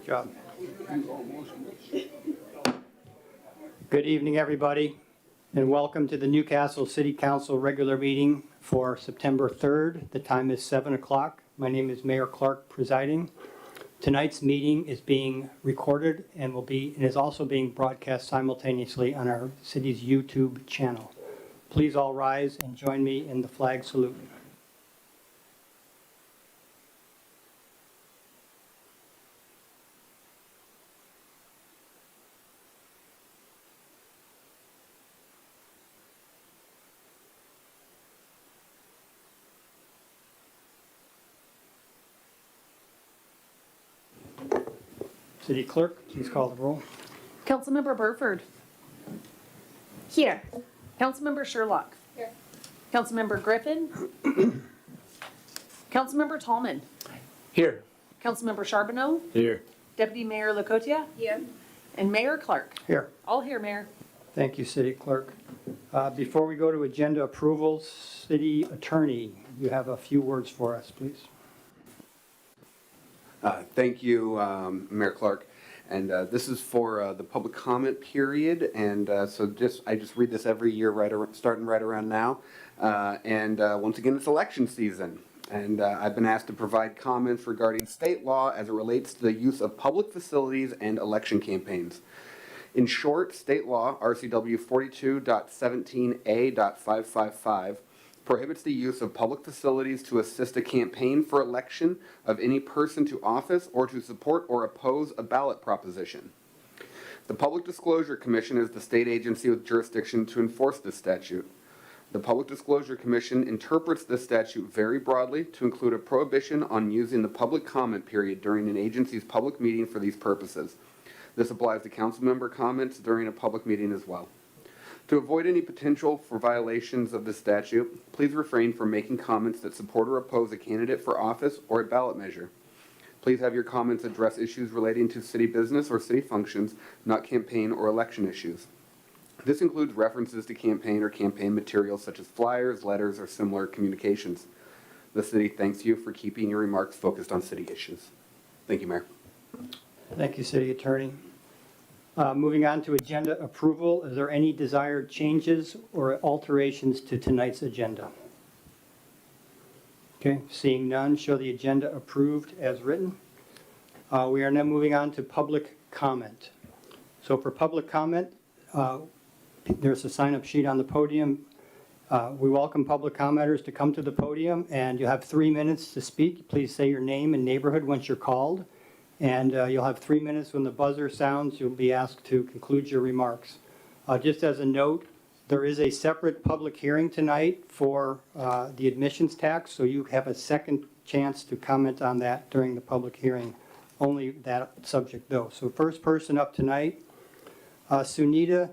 Great job. Good evening, everybody, and welcome to the Newcastle City Council regular meeting for September 3rd. The time is 7 o'clock. My name is Mayor Clark presiding. Tonight's meeting is being recorded and is also being broadcast simultaneously on our city's YouTube channel. Please all rise and join me in the flag salute. City Clerk, please call the roll. Councilmember Burford. Here. Councilmember Sherlock. Here. Councilmember Griffin. Councilmember Tallman. Here. Councilmember Charbonneau. Here. Deputy Mayor Lacotia. Here. And Mayor Clark. Here. All here, Mayor. Thank you, City Clerk. Before we go to agenda approvals, City Attorney, you have a few words for us, please. Thank you, Mayor Clark. And this is for the public comment period. And so I just read this every year, starting right around now. Once again, it's election season. And I've been asked to provide comments regarding state law as it relates to the use of public facilities and election campaigns. In short, state law, RCW 42.17a.555, prohibits the use of public facilities to assist a campaign for election of any person to office or to support or oppose a ballot proposition. The Public Disclosure Commission is the state agency with jurisdiction to enforce this statute. The Public Disclosure Commission interprets this statute very broadly to include a prohibition on using the public comment period during an agency's public meeting for these purposes. This applies to council member comments during a public meeting as well. To avoid any potential for violations of this statute, please refrain from making comments that support or oppose a candidate for office or a ballot measure. Please have your comments address issues relating to city business or city functions, not campaign or election issues. This includes references to campaign or campaign materials such as flyers, letters, or similar communications. The city thanks you for keeping your remarks focused on city issues. Thank you, Mayor. Thank you, City Attorney. Moving on to agenda approval, is there any desired changes or alterations to tonight's agenda? Okay, seeing none, show the agenda approved as written. We are now moving on to public comment. So for public comment, there's a sign-up sheet on the podium. We welcome public commenters to come to the podium, and you have 3 minutes to speak. Please say your name and neighborhood once you're called. And you'll have 3 minutes. When the buzzer sounds, you'll be asked to conclude your remarks. Just as a note, there is a separate public hearing tonight for the admissions tax, so you have a second chance to comment on that during the public hearing, only that subject though. So first person up tonight, Sunita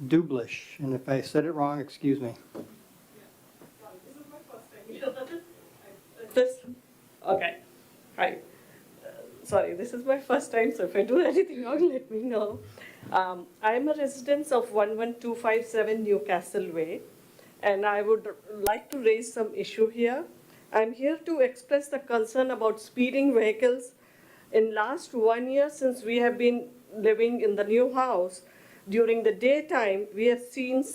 Dublish, and if I said it wrong, excuse me. Okay. Hi. Sorry, this is my first time, so if I do anything wrong, let me know. I am a resident of 11257 Newcastle Way, and I would like to raise some issue here. I'm here to express the concern about speeding vehicles. In last 1 year, since we have been living in the new house, during the daytime, we have seen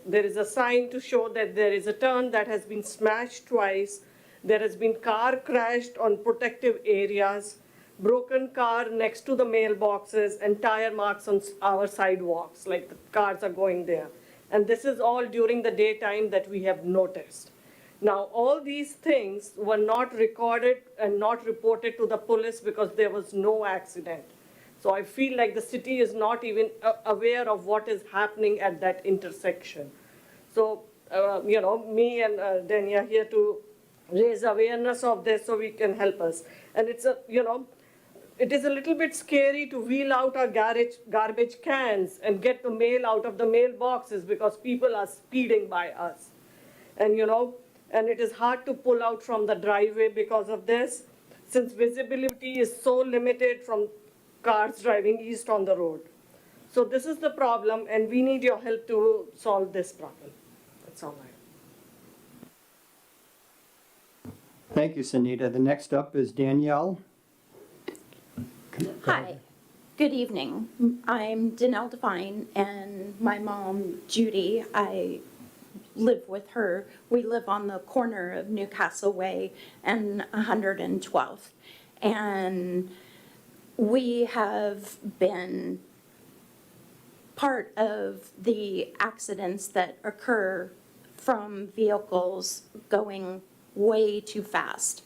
there is a sign to show that there is a turn that has been smashed twice. There has been car crashed on protective areas, broken car next to the mailboxes, and tire marks on our sidewalks, like the cars are going there. And this is all during the daytime that we have noticed. Now, all these things were not recorded and not reported to the police because there was no accident. So I feel like the city is not even aware of what is happening at that intersection. So, me and Danny are here to raise awareness of this so we can help us. And it is a little bit scary to wheel out our garbage cans and get the mail out of the mailboxes because people are speeding by us. And it is hard to pull out from the driveway because of this, since visibility is so limited from cars driving east on the road. So this is the problem, and we need your help to solve this problem. That's all I have. Thank you, Sunita. The next up is Danielle Hi, good evening. I'm Danelle Devine, and my mom, Judy, I live with her. We live on the corner of Newcastle Way and 112th. And we have been part of the accidents that occur from vehicles going way too fast.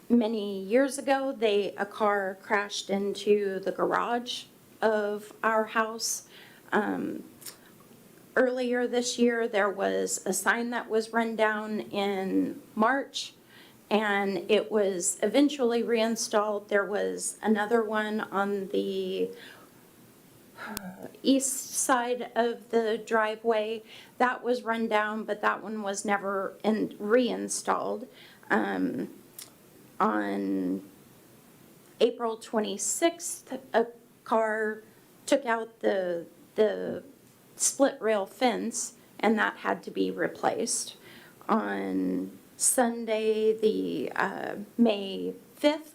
Many years ago, a car crashed into the garage of our house. Earlier this year, there was a sign that was run down in March, and it was eventually reinstalled. There was another one on the east side of the driveway that was run down, but that one was never reinstalled. On April 26th, a car took out the split rail fence, and that had to be replaced. On Sunday, the May 5th,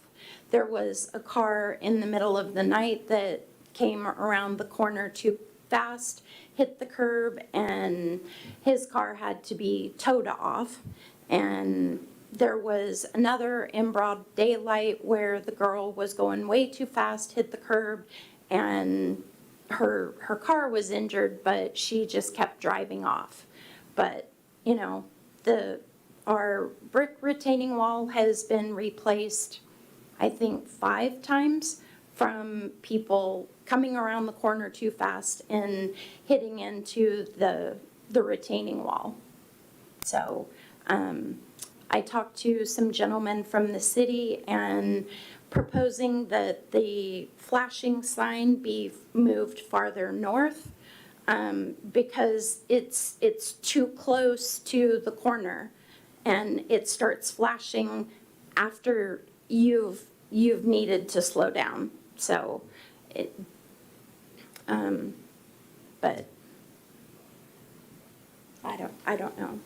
there was a car in the middle of the night that came around the corner too fast, hit the curb, and his car had to be towed off. And there was another in broad daylight where the girl was going way too fast, hit the curb, and her car was injured, but she just kept driving off. But, you know, our brick retaining wall has been replaced, I think, 5 times from people coming around the corner too fast and hitting into the retaining wall. So, I talked to some gentlemen from the city and proposing that the flashing sign be moved farther north because it's too close to the corner, and it starts flashing after you've needed to slow down. So, but I don't know.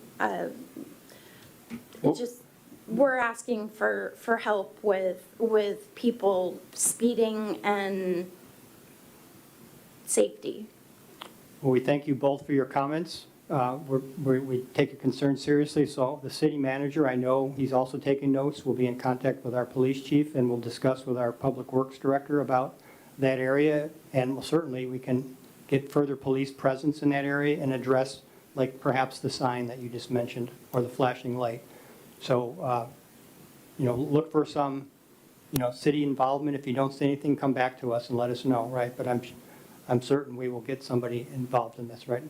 It just, we're asking for help with people speeding and safety. Well, we thank you both for your comments. We take your concern seriously, so the city manager, I know he's also taking notes, will be in contact with our police chief, and we'll discuss with our public works director about that area, and certainly we can get further police presence in that area and address, like perhaps the sign that you just mentioned, or the flashing light. So, look for some, city involvement. If you don't see anything, come back to us and let us know, right? But I'm certain we will get somebody involved in this, right?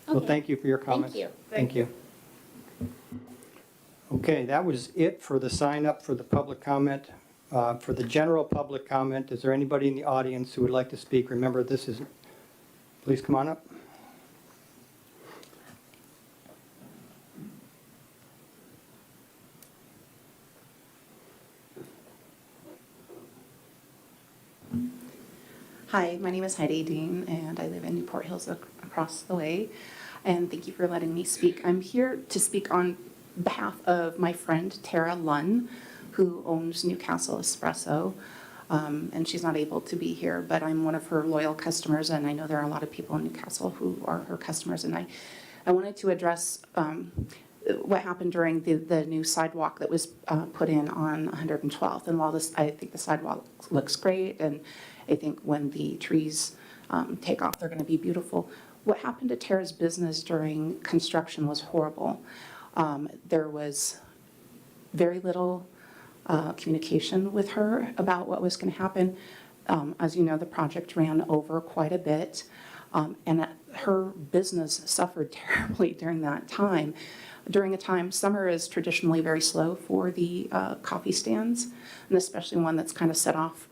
Well, Okay. thank you for your comments. Thank you. Thank you. Okay, that was it for the sign up for the public comment. For the general public comment, is there anybody in the audience who would like to speak? Remember, please come on up. Hi, my name is Heidi Dean, and I live in Newport Hills across the way. And thank you for letting me speak. I'm here to speak on behalf of my friend Tara Lunn, who owns Newcastle Espresso. And she's not able to be here, but I'm one of her loyal customers, and I know there are a lot of people in Newcastle who are her customers. And I wanted to address what happened during the new sidewalk that was put in on 112th. And while I think the sidewalk looks great, and I think when the trees take off, they're going to be beautiful. What happened to Tara's business during construction was horrible. There was very little communication with her about what was going to happen. As you know, the project ran over quite a bit, and her business suffered terribly during that time. During a time, summer is traditionally very slow for the coffee stands, and especially one that's kind of set off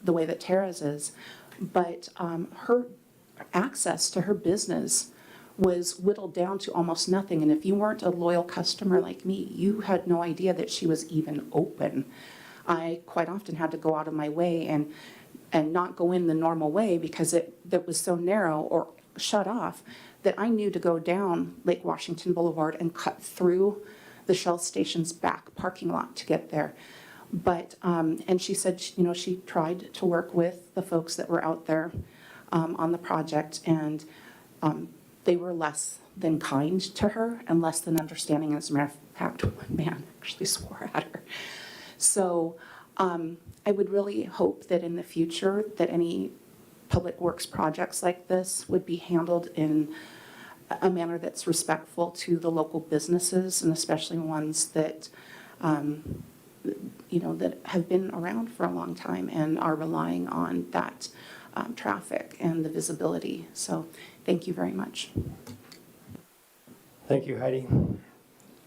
the way that Tara's is. But her access to her business was whittled down to almost nothing. And if you weren't a loyal customer like me, you had no idea that she was even open. I quite often had to go out of my way and not go in the normal way because it was so narrow or shut off that I knew to go down Lake Washington Boulevard and cut through the Shell station's back parking lot to get there. But, and she said, she tried to work with the folks that were out there on the project, and they were less than kind to her and less than understanding. As a matter of fact, one man actually swore at her. So I would really hope that in the future that any public works projects like this would be handled in a manner that's respectful to the local businesses, and especially ones that, that have been around for a long time and are relying on that traffic and the visibility. So thank you very much. Thank you, Heidi.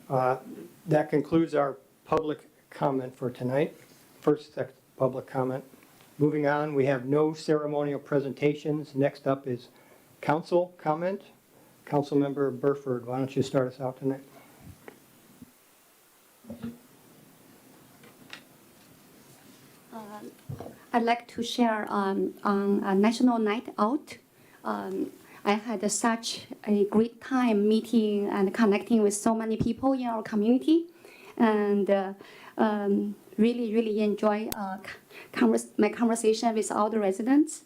That concludes our public comment for tonight. First public comment. Moving on, we have no ceremonial presentations. Next up is council comment. Councilmember Burford, why don't you start us out tonight? I'd like to share on a National Night Out. I had such a great time meeting and connecting with so many people in our community, and really enjoy my conversation with all the residents.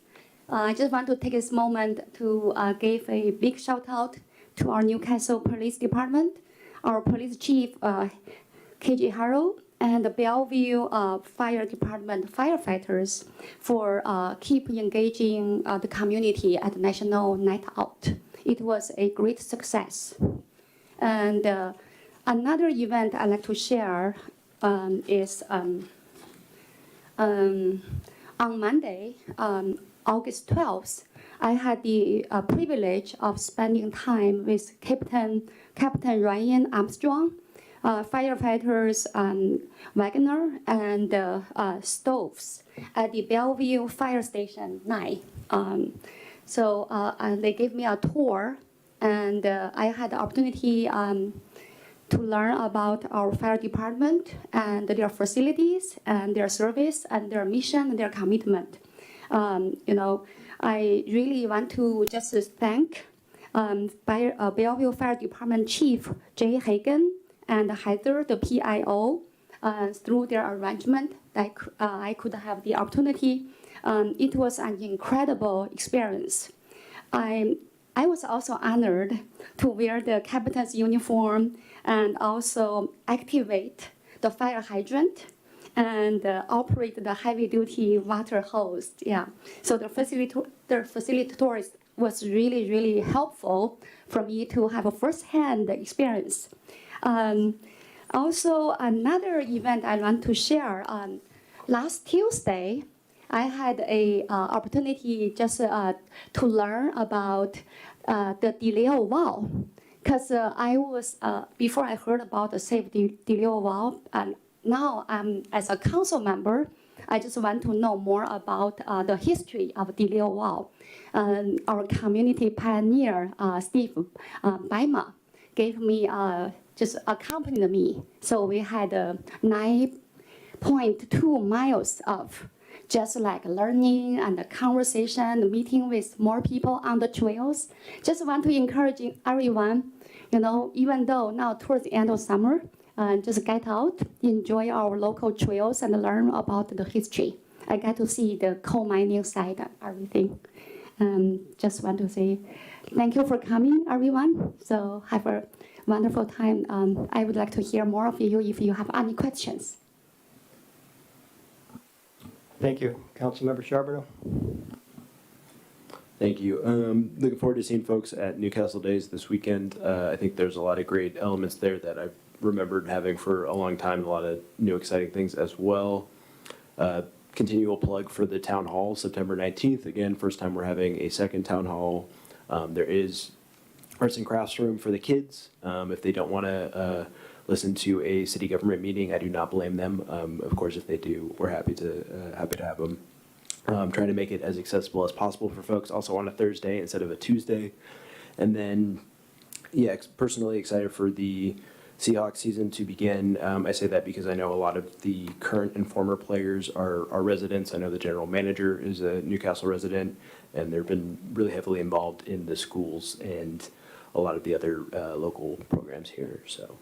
I just want to take this moment to give a big shout out to our Newcastle Police Department, our police chief, KJ Harrow, and the Bellevue Fire Department firefighters for keep engaging the community at National Night Out. It was a great success. And another event I'd like to share is on Monday, August 12th, I had the privilege of spending time with Captain Ryan Armstrong, firefighters Wagner and Stoves at the Bellevue Fire Station 9. So they gave me a tour, and I had the opportunity to learn about our fire department and their facilities and their service and their mission and their commitment. I really want to just thank Bellevue Fire Department Chief Jay Hagan and Heather, the PIO, through their arrangement, I could have the opportunity. It was an incredible experience. I was also honored to wear the captain's uniform and also activate the fire hydrant and operate the heavy-duty water hose. Yeah, so the facilitator was really helpful for me to have a first-hand experience. Also, another event I want to share. Last Tuesday, I had a opportunity just to learn about the DeLeo Wall, because I was before I heard about the safety DeLeo Wall, and now as a council member, I just want to know more about the history of DeLeo Wall. Our community pioneer, Steve Baima, gave me just accompanied me. So we had 9.2 miles of just like learning and a conversation, meeting with more people on the trails. Just want to encourage everyone, even though now towards the end of summer, just get out, enjoy our local trails and learn about the history. I got to see the coal mining site and everything. Just want to say thank you for coming, everyone. So have a wonderful time. I would like to hear more of you if you have any questions. Thank you. Councilmember Charbonneau. Thank you. Looking forward to seeing folks at Newcastle Days this weekend. I think there's a lot of great elements there that I've remembered having for a long time, a lot of new exciting things as well. Continual plug for the town hall, September 19th. Again, first time we're having a second town hall. There is arts and crafts room for the kids. If they don't want to listen to a city government meeting, I do not blame them. Of course, if they do, we're happy to have them. Trying to make it as accessible as possible for folks, also on a Thursday instead of a Tuesday. And then, yeah, personally excited for the Seahawks season to begin. I say that because I know a lot of the current and former players are residents. I know the general manager is a Newcastle resident, and they've been really heavily involved in the schools and a lot of the other local programs here. So,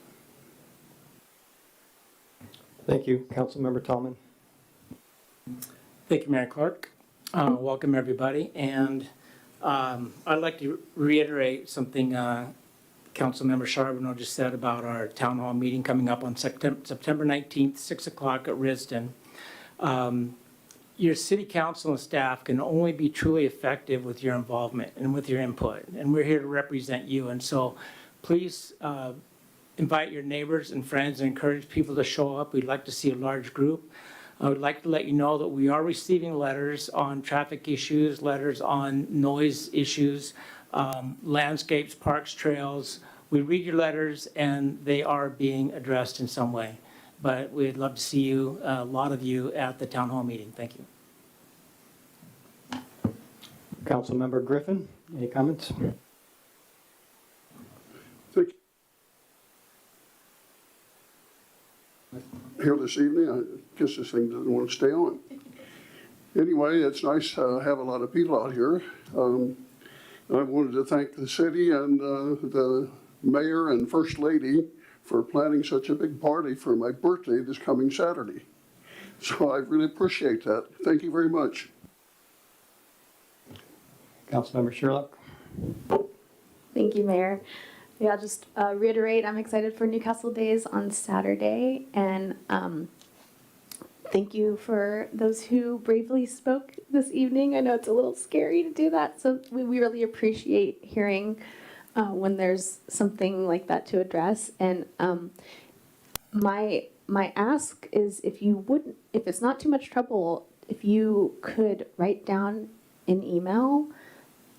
Thank you. Councilmember Tallman. Thank you, Mayor Clark. Welcome, everybody. And I'd like to reiterate something Councilmember Charbonneau just said about our town hall meeting coming up on September 19th, 6 o'clock at Risden. Your city council and staff can only be truly effective with your involvement and with your input. And we're here to represent you. And so please invite your neighbors and friends and encourage people to show up. We'd like to see a large group. I would like to let you know that we are receiving letters on traffic issues, letters on noise issues, landscapes, parks, trails. We read your letters and they are being addressed in some way. But we'd love to see you, a lot of you, at the town hall meeting. Thank you. Councilmember Griffin, any comments? Thank you. Here this evening, I guess this thing doesn't want to stay on. Anyway, it's nice to have a lot of people out here. I wanted to thank the city and the mayor and first lady for planning such a big party for my birthday this coming Saturday. So I really appreciate that. Thank you very much. Councilmember Sherlock. Thank you, Mayor. Yeah, I'll just reiterate, I'm excited for Newcastle Days on Saturday, and thank you for those who bravely spoke this evening. I know it's a little scary to do that, so we really appreciate hearing when there's something like that to address. And my ask is, if it's not too much trouble, if you could write down an email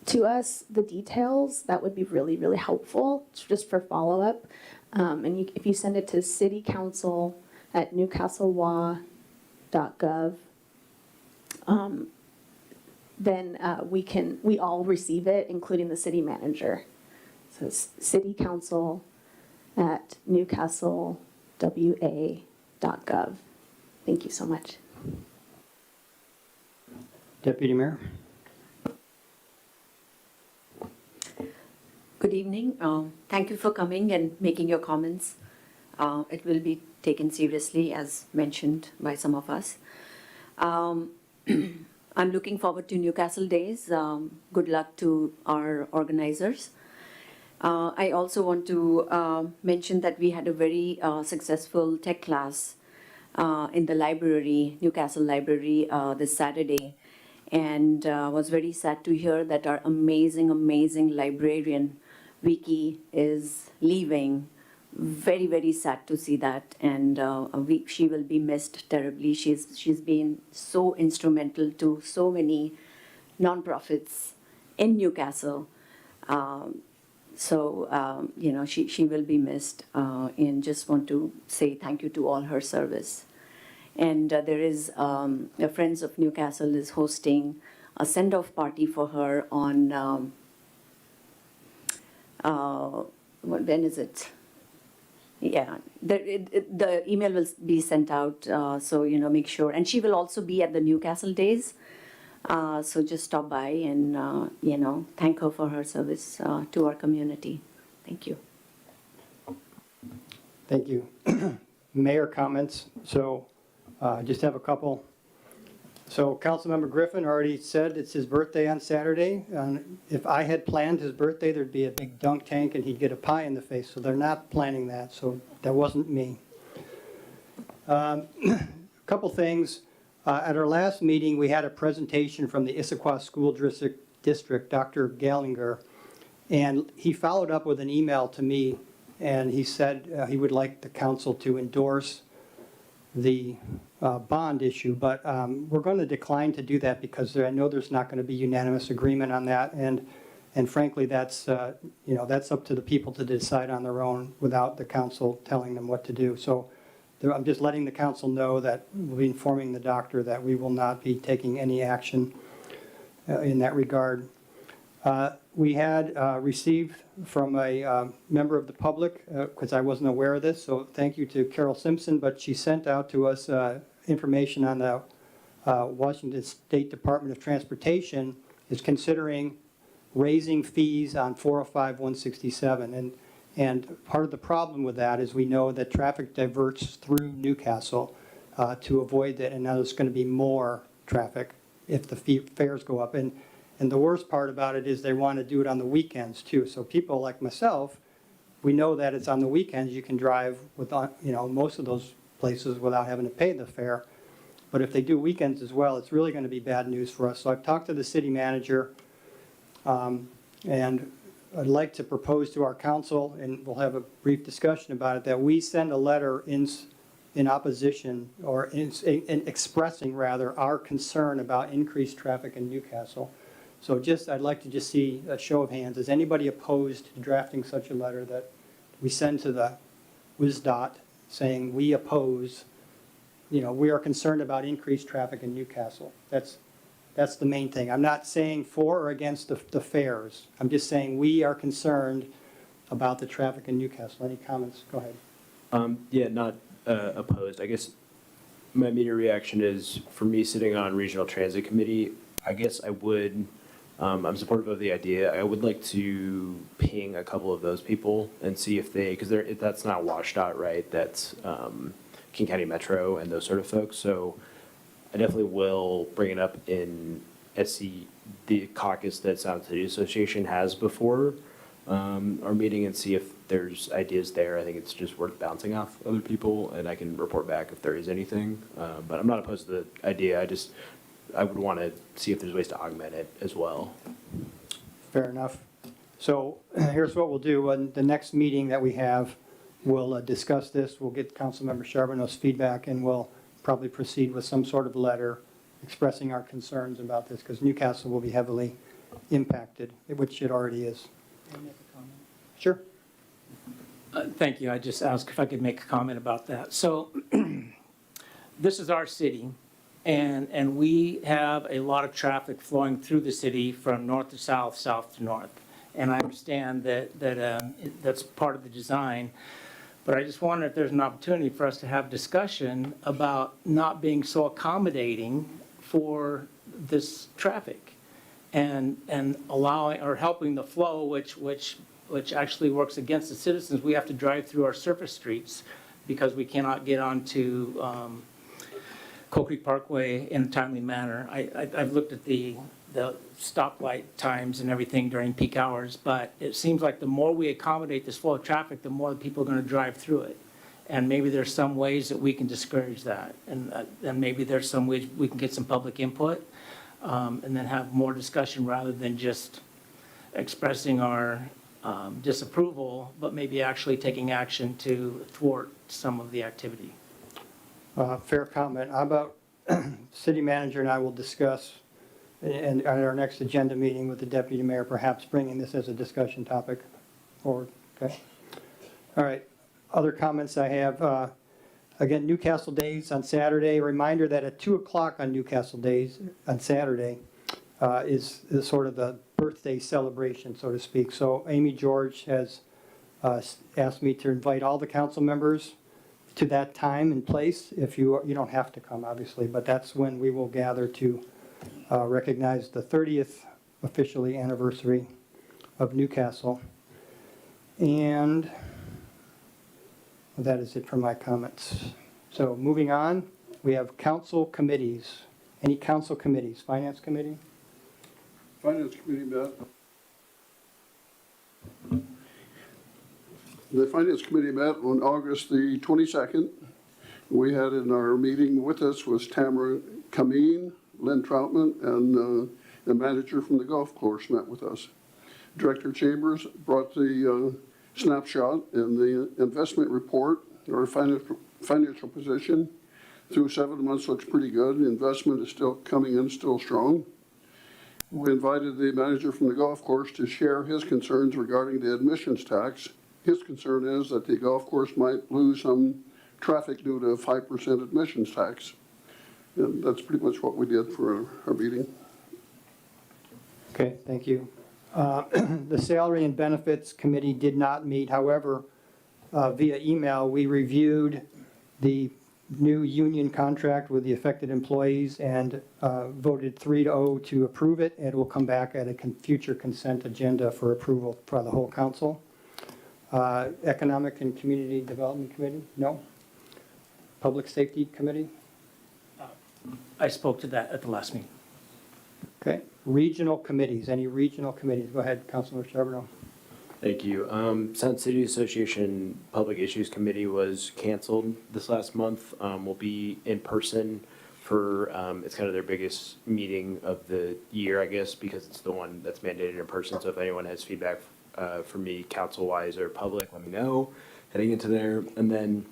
to us the details, that would be really, really helpful just for follow-up. And if you send it to citycouncil@newcastlewa.gov, then we all receive it, including the city manager. So it's citycouncil@newcastlewa.gov. Thank you so much. Deputy Mayor. Good evening. Thank you for coming and making your comments. It will be taken seriously, as mentioned by some of us. I'm looking forward to Newcastle Days. Good luck to our organizers. I also want to mention that we had a very successful tech class in the library, Newcastle Library, this Saturday. And was very sad to hear that our amazing, amazing librarian, Vicky, is leaving. Very, very sad to see that. And she will be missed terribly. She's been so instrumental to so many nonprofits in Newcastle. She will be missed. And just want to say thank you to all her service. And there is the Friends of Newcastle is hosting a send-off party for her on, when is it? Yeah, the email will be sent out, so, make sure. And she will also be at the Newcastle Days. So just stop by and, thank her for her service to our community. Thank you. Thank you. Mayor comments. So just have a couple. So Councilmember Griffin already said it's his birthday on Saturday. If I had planned his birthday, there'd be a big dunk tank and he'd get a pie in the face. So they're not planning that. So that wasn't me. A couple things. At our last meeting, we had a presentation from the Issaquah School District, Dr. Gallinger, and he followed up with an email to me, and he said he would like the council to endorse the bond issue, but we're going to decline to do that because I know there's not going to be unanimous agreement on that, and frankly, that's that's up to the people to decide on their own without the council telling them what to do. So I'm just letting the council know that we'll be informing the doctor that we will not be taking any action in that regard. We had received from a member of the public, because I wasn't aware of this, so thank you to Carol Simpson, but she sent out to us information on the Washington State Department of Transportation is considering raising fees on 405-167. And part of the problem with that is we know that traffic diverts through Newcastle to avoid that, and now there's going to be more traffic if the fares go up. And the worst part about it is they want to do it on the weekends too. So people like myself, we know that it's on the weekends, you can drive without, most of those places without having to pay the fare. But if they do weekends as well, it's really going to be bad news for us. So I've talked to the city manager, and I'd like to propose to our council, and we'll have a brief discussion about it, that we send a letter in opposition, or in expressing rather our concern about increased traffic in Newcastle. So I'd like to just see a show of hands. Is anybody opposed to drafting such a letter that we send to the WSDOT saying we oppose, we are concerned about increased traffic in Newcastle? That's the main thing. I'm not saying for or against the fares. I'm just saying we are concerned about the traffic in Newcastle. Any comments? Go ahead. Yeah, not opposed. I guess my immediate reaction is, for me sitting on Regional Transit Committee, I guess I would, I'm supportive of the idea. I would like to ping a couple of those people and see if because that's not WashDOT, right? That's King County Metro and those sort of folks. So I definitely will bring it up in the caucus that Sound City Association has before our meeting, and see if there's ideas there. I think it's just worth bouncing off other people, and I can report back if there is anything. But I'm not opposed to the idea. I would want to see if there's ways to augment it as well. Fair enough. So here's what we'll do. On the next meeting that we have, we'll discuss this. We'll get Councilmember Charbonneau's feedback, and we'll probably proceed with some sort of letter expressing our concerns about this, because Newcastle will be heavily impacted, which it already is. Can I make a comment? Sure. Thank you. I just asked if I could make a comment about that. So this is our city, and we have a lot of traffic flowing through the city from north to south, south to north. And I understand that's part of the design, but I just wonder if there's an opportunity for us to have discussion about not being so accommodating for this traffic and allowing or helping the flow, which actually works against the citizens. We have to drive through our surface streets because we cannot get onto Coal Creek Parkway in a timely manner. I've looked at the stoplight times and everything during peak hours, but it seems like the more we accommodate this flow of traffic, the more people are going to drive through it. And maybe there's some ways that we can discourage that. And maybe there's some ways we can get some public input and then have more discussion rather than just expressing our disapproval, but maybe actually taking action to thwart some of the activity. Fair comment. How about city manager and I will discuss at our next agenda meeting with the deputy mayor, perhaps bringing this as a discussion topic forward. Okay. All right. Other comments I have, again, Newcastle Days on Saturday. A reminder that at 2 o'clock on Newcastle Days on Saturday is sort of the birthday celebration, so to speak. So Amy George has asked me to invite all the council members to that time and place. If you don't have to come, obviously, but that's when we will gather to recognize the 30th officially anniversary of Newcastle. And that is it for my comments. So moving on, we have council committees. Any council committees? Finance Committee? Finance Committee met. The Finance Committee met on August the 22nd. We had in our meeting with us was Tamara Kameen, Lynn Troutman, and the manager from the golf course met with us. Director Chambers brought the snapshot and the investment report, our financial position through 7 months looks pretty good. The investment is still coming in, still strong. We invited the manager from the golf course to share his concerns regarding the admissions tax. His concern is that the golf course might lose some traffic due to a 5% admissions tax. And that's pretty much what we did for our meeting. Okay, thank you. The Salary and Benefits Committee did not meet. However, via email, we reviewed the new union contract with the affected employees and voted 3-0 to approve it. It will come back at a future consent agenda for approval for the whole council. Economic and Community Development Committee? No? Public Safety Committee? I spoke to that at the last meeting. Okay. Regional committees, any regional committees? Go ahead, Councilmember Charbonneau. Thank you. Sound City Association Public Issues Committee was canceled this last month. We'll be in person for, it's kind of their biggest meeting of the year, I guess, because it's the one that's mandated in person. So if anyone has feedback for me, council-wise or public, let me know heading into there. And then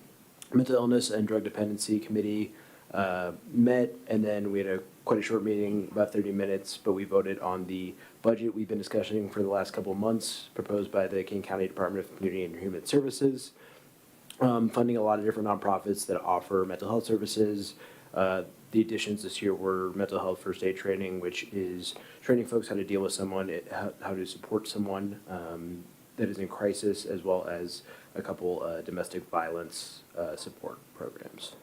Mental Illness and Drug Dependency Committee met, and then we had quite a short meeting, about 30 minutes, but we voted on the budget we've been discussing for the last couple of months, proposed by the King County Department of Community and Human Services, funding a lot of different nonprofits that offer mental health services. The additions this year were mental health first aid training, which is training folks how to deal with someone, how to support someone that is in crisis, as well as a couple domestic violence support programs.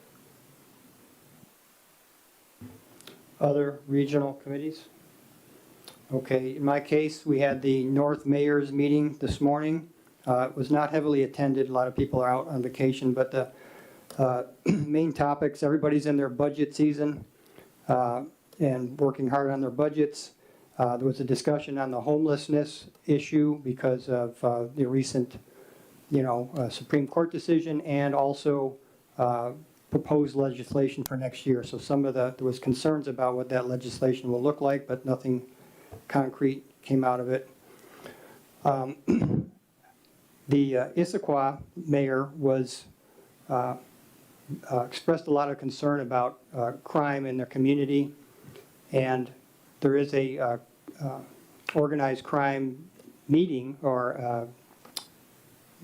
Other regional committees? Okay, in my case, we had the North Mayor's meeting this morning. It was not heavily attended. A lot of people are out on vacation, but the main topics, everybody's in their budget season and working hard on their budgets. There was a discussion on the homelessness issue because of the recent, Supreme Court decision, and also proposed legislation for next year. So there was concerns about what that legislation will look like, but nothing concrete came out of it. The Issaquah mayor was expressed a lot of concern about crime in their community, and there is a organized crime meeting, or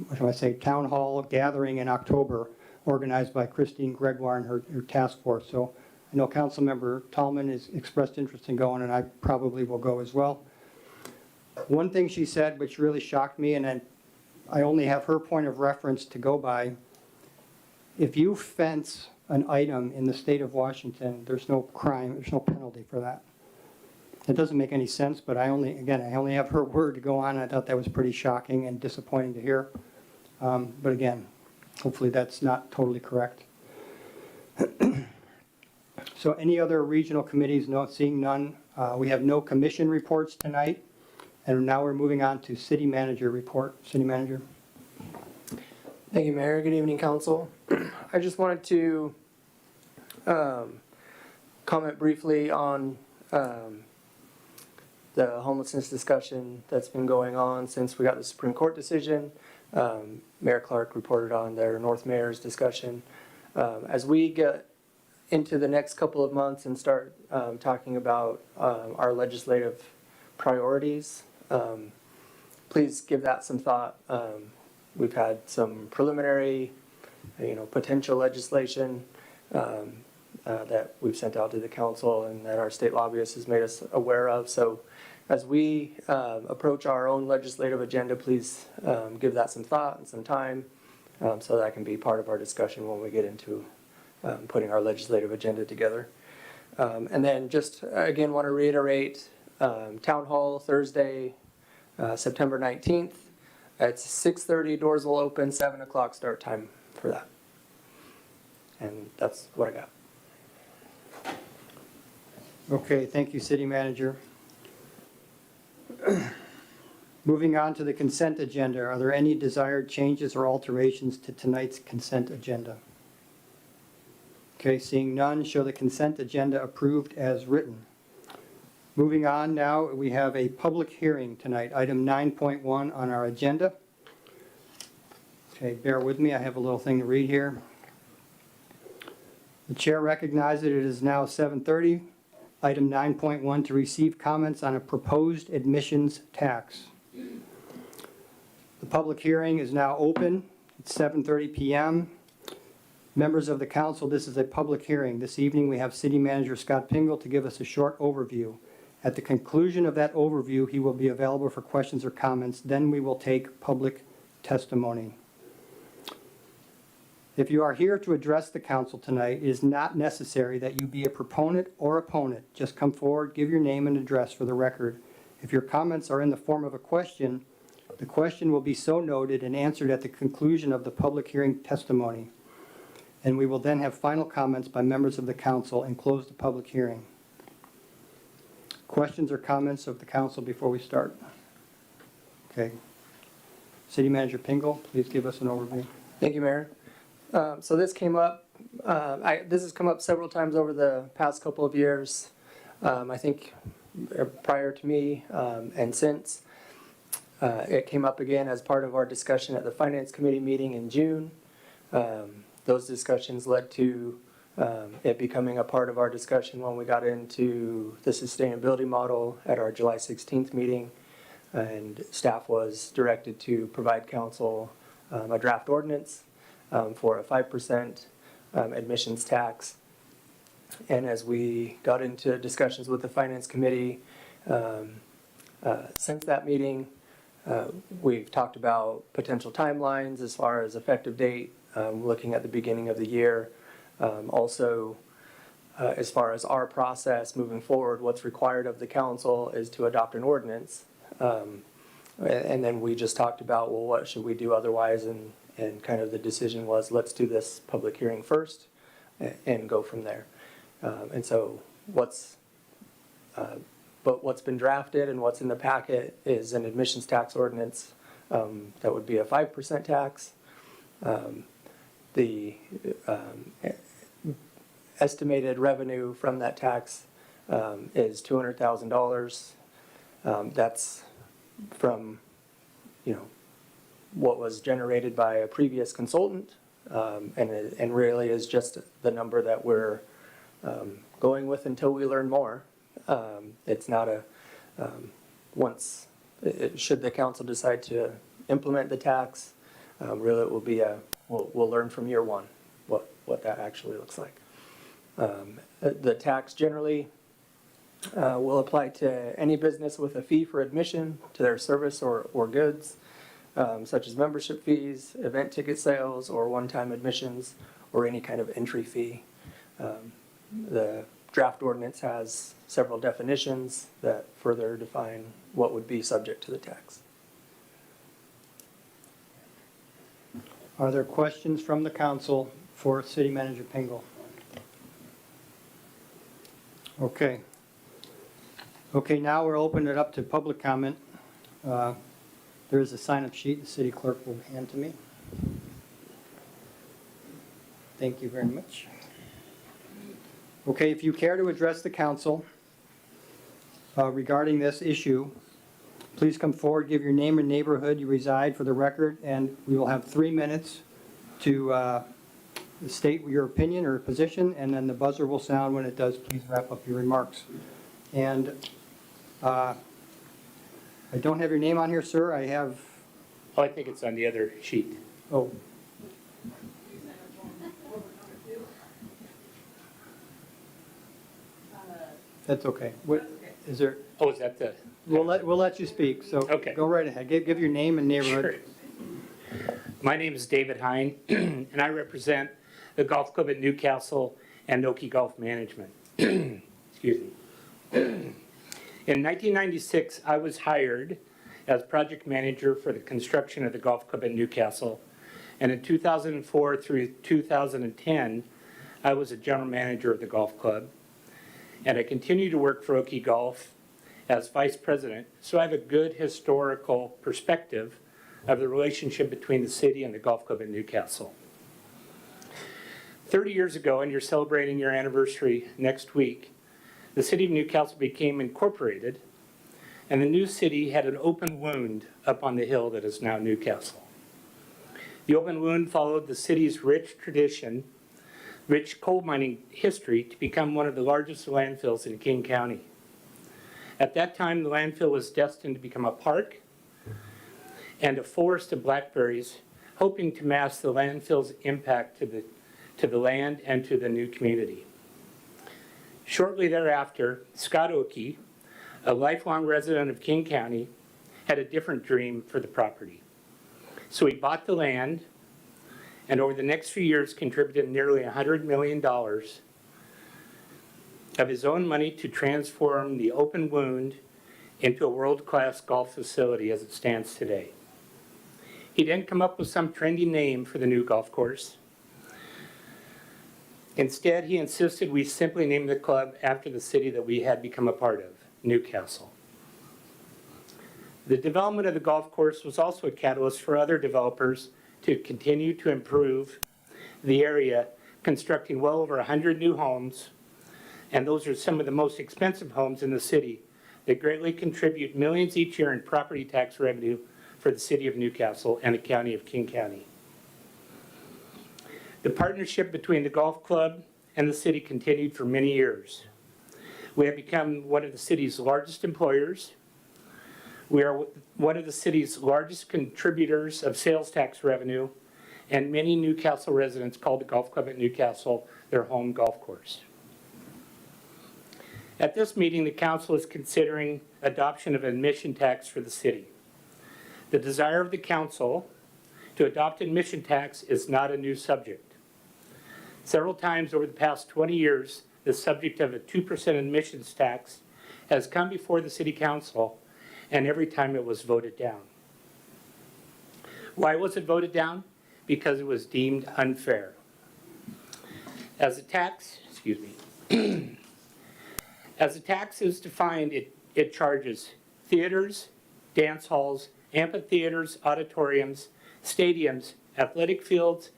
what should I say, town hall gathering in October, organized by Christine Gregoire and her task force. So I know Councilmember Tallman has expressed interest in going, and I probably will go as well. One thing she said, which really shocked me, and then I only have her point of reference to go by, if you fence an item in the state of Washington, there's no crime, there's no penalty for that. It doesn't make any sense, but I only have her word to go on. I thought that was pretty shocking and disappointing to hear. But again, hopefully that's not totally correct. So any other regional committees? No, seeing none. We have no commission reports tonight. And now we're moving on to city manager report. City manager. Thank you, Mayor. Good evening, council. I just wanted to comment briefly on the homelessness discussion that's been going on since we got the Supreme Court decision. Mayor Clark reported on their North Mayor's discussion. As we get into the next couple of months and start talking about our legislative priorities, please give that some thought. We've had some preliminary, potential legislation that we've sent out to the council and that our state lobbyist has made us aware of. So as we approach our own legislative agenda, please give that some thought and some time so that can be part of our discussion when we get into putting our legislative agenda together. And then just again want to reiterate Town Hall Thursday, September 19th. At 6:30, doors will open, 7 o'clock start time for that. And that's what I got. Okay, thank you, city manager. Moving on to the consent agenda. Are there any desired changes or alterations to tonight's consent agenda? Okay, seeing none, show the consent agenda approved as written. Moving on now, we have a public hearing tonight, item 9.1 on our agenda. Okay, bear with me, I have a little thing to read here. The chair recognizes it is now 7:30. Item 9.1 to receive comments on a proposed admissions tax. The public hearing is now open. It's 7:30 p.m. Members of the council, this is a public hearing. This evening we have City Manager Scott Pingle to give us a short overview. At the conclusion of that overview, he will be available for questions or comments. Then we will take public testimony. If you are here to address the council tonight, it is not necessary that you be a proponent or opponent. Just come forward, give your name and address for the record. If your comments are in the form of a question, The question will be so noted and answered at the conclusion of the public hearing testimony, and we will then have final comments by members of the council and close the public hearing. Questions or comments of the council before we start? Okay. City Manager Pingle, please give us an overview. Thank you, Mayor. So this came up, this has come up several times over the past couple of years. I think prior to me and since. It came up again as part of our discussion at the Finance Committee meeting in June. Those discussions led to it becoming a part of our discussion when we got into the sustainability model at our July 16th meeting. And staff was directed to provide council a draft ordinance for a 5% admissions tax. And as we got into discussions with the Finance Committee since that meeting, we've talked about potential timelines as far as effective date, looking at the beginning of the year. Also, as far as our process moving forward, what's required of the council is to adopt an ordinance. And then we just talked about, well, what should we do otherwise? And kind of the decision was, let's do this public hearing first and go from there. And so what's been drafted and what's in the packet is an admissions tax ordinance that would be a 5% tax. The estimated revenue from that tax is $200,000. That's from, what was generated by a previous consultant, and really is just the number that we're going with until we learn more. It's not a, should the council decide to implement the tax, really it will be we'll learn from year one what that actually looks like. The tax generally will apply to any business with a fee for admission to their service or goods, such as membership fees, event ticket sales, or one-time admissions, or any kind of entry fee. The draft ordinance has several definitions that further define what would be subject to the tax. Are there questions from the council for City Manager Pingle? Okay. Okay, now we're opening it up to public comment. There is a sign-up sheet the city clerk will hand to me. Thank you very much. Okay, if you care to address the council regarding this issue, please come forward, give your name and neighborhood you reside for the record, and we will have 3 minutes to state your opinion or position, and then the buzzer will sound when it does. Please wrap up your remarks. And I don't have your name on here, sir. I have... Oh, I think it's on the other sheet. Oh. That's okay. What is there? Oh, is that the? We'll let you speak. So Okay. Go right ahead. Give your name and neighborhood. Sure. My name is David Hine, and I represent the Golf Club at Newcastle and Noki Golf Management. Excuse me. In 1996, I was hired as project manager for the construction of the Golf Club at Newcastle, and in 2004 through 2010, I was a general manager of the golf club. And I continue to work for Oki Golf as vice president, so I have a good historical perspective of the relationship between the city and the golf club at Newcastle. 30 years ago, and you're celebrating your anniversary next week, the city of Newcastle became incorporated, and the new city had an open wound up on the hill that is now Newcastle. The open wound followed the city's rich tradition, rich coal mining history, to become one of the largest landfills in King County. At that time, the landfill was destined to become a park and a forest of blackberries, hoping to mask the landfill's impact to the land and to the new community. Shortly thereafter, Scott Oki, a lifelong resident of King County, had a different dream for the property. So he bought the land, and over the next few years contributed nearly $100 million of his own money to transform the open wound into a world-class golf facility as it stands today. He didn't come up with some trendy name for the new golf course. Instead, he insisted we simply name the club after the city that we had become a part of, Newcastle. The development of the golf course was also a catalyst for other developers to continue to improve the area, constructing well over 100 new homes, and those are some of the most expensive homes in the city that greatly contribute millions each year in property tax revenue for the city of Newcastle and the county of King County. The partnership between the golf club and the city continued for many years. We have become one of the city's largest employers. We are one of the city's largest contributors of sales tax revenue, and many Newcastle residents call the golf club at Newcastle their home golf course. At this meeting, the council is considering adoption of admission tax for the city. The desire of the council to adopt admission tax is not a new subject. Several times over the past 20 years, the subject of a 2% admissions tax has come before the city council, and every time it was voted down. Why was it voted down? Because it was deemed unfair. As a tax, as a tax is defined, it charges theaters, dance halls, amphitheaters, auditoriums, stadiums, athletic fields,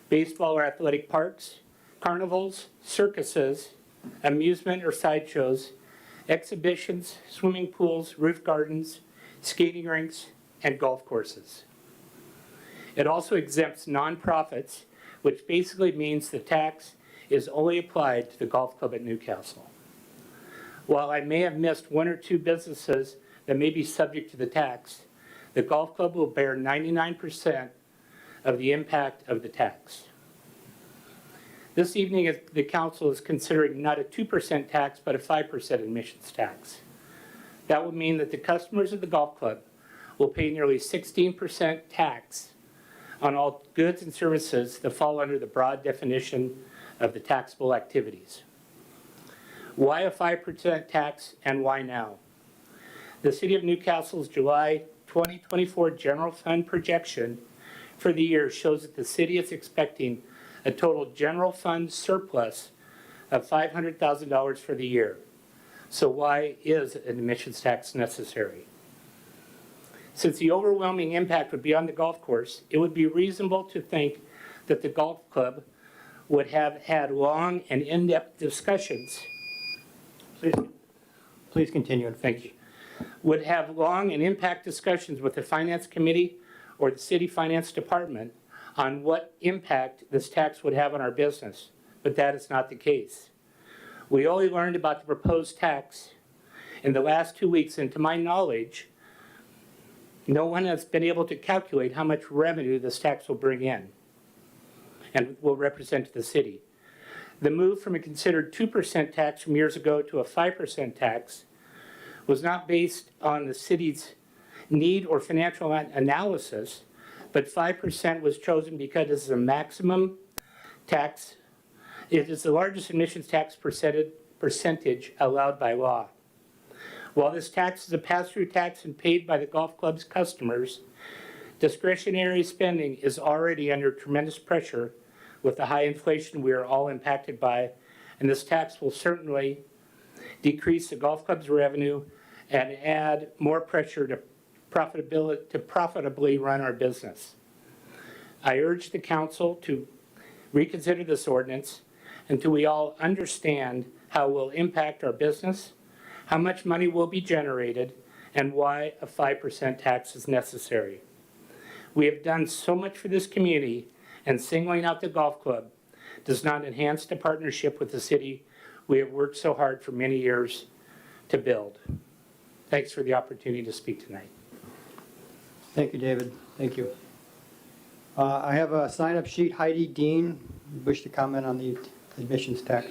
baseball or athletic parks, carnivals, circuses, amusement or sideshows, exhibitions, swimming pools, roof gardens, skating rinks, and golf courses. It also exempts nonprofits, which basically means the tax is only applied to the golf club at Newcastle. While I may have missed one or two businesses that may be subject to the tax, the golf club will bear 99% of the impact of the tax. This evening, the council is considering not a 2% tax, but a 5% admissions tax. That would mean that the customers of the golf club will pay nearly 16% tax on all goods and services that fall under the broad definition of the taxable activities. Why a 5% tax and why now? The City of Newcastle's July 2024 general fund projection for the year shows that the city is expecting a total general fund surplus of $500,000 for the year. So why is an admissions tax necessary? Since the overwhelming impact would be on the golf course, it would be reasonable to think that the golf club would have had long and in-depth discussions. Please continue. Thank you. Would have long and impact discussions with the finance committee or the city finance department on what impact this tax would have on our business, but that is not the case. We only learned about the proposed tax in the last 2 weeks, and to my knowledge, no one has been able to calculate how much revenue this tax will bring in and will represent to the city. The move from a considered 2% tax from years ago to a 5% tax was not based on the city's need or financial analysis, but 5% was chosen because it is a maximum tax. It is the largest admissions tax percentage allowed by law. While this tax is a pass-through tax and paid by the golf club's customers, discretionary spending is already under tremendous pressure with the high inflation we are all impacted by, and this tax will certainly decrease the golf club's revenue and add more pressure to profitably run our business. I urge the council to reconsider this ordinance until we all understand how it will impact our business, how much money will be generated, and why a 5% tax is necessary. We have done so much for this community, and singling out the golf club does not enhance the partnership with the city we have worked so hard for many years to build. Thanks for the opportunity to speak tonight. Thank you, David. Thank you. I have a sign-up sheet. Heidi Dean, wish to comment on the admissions tax.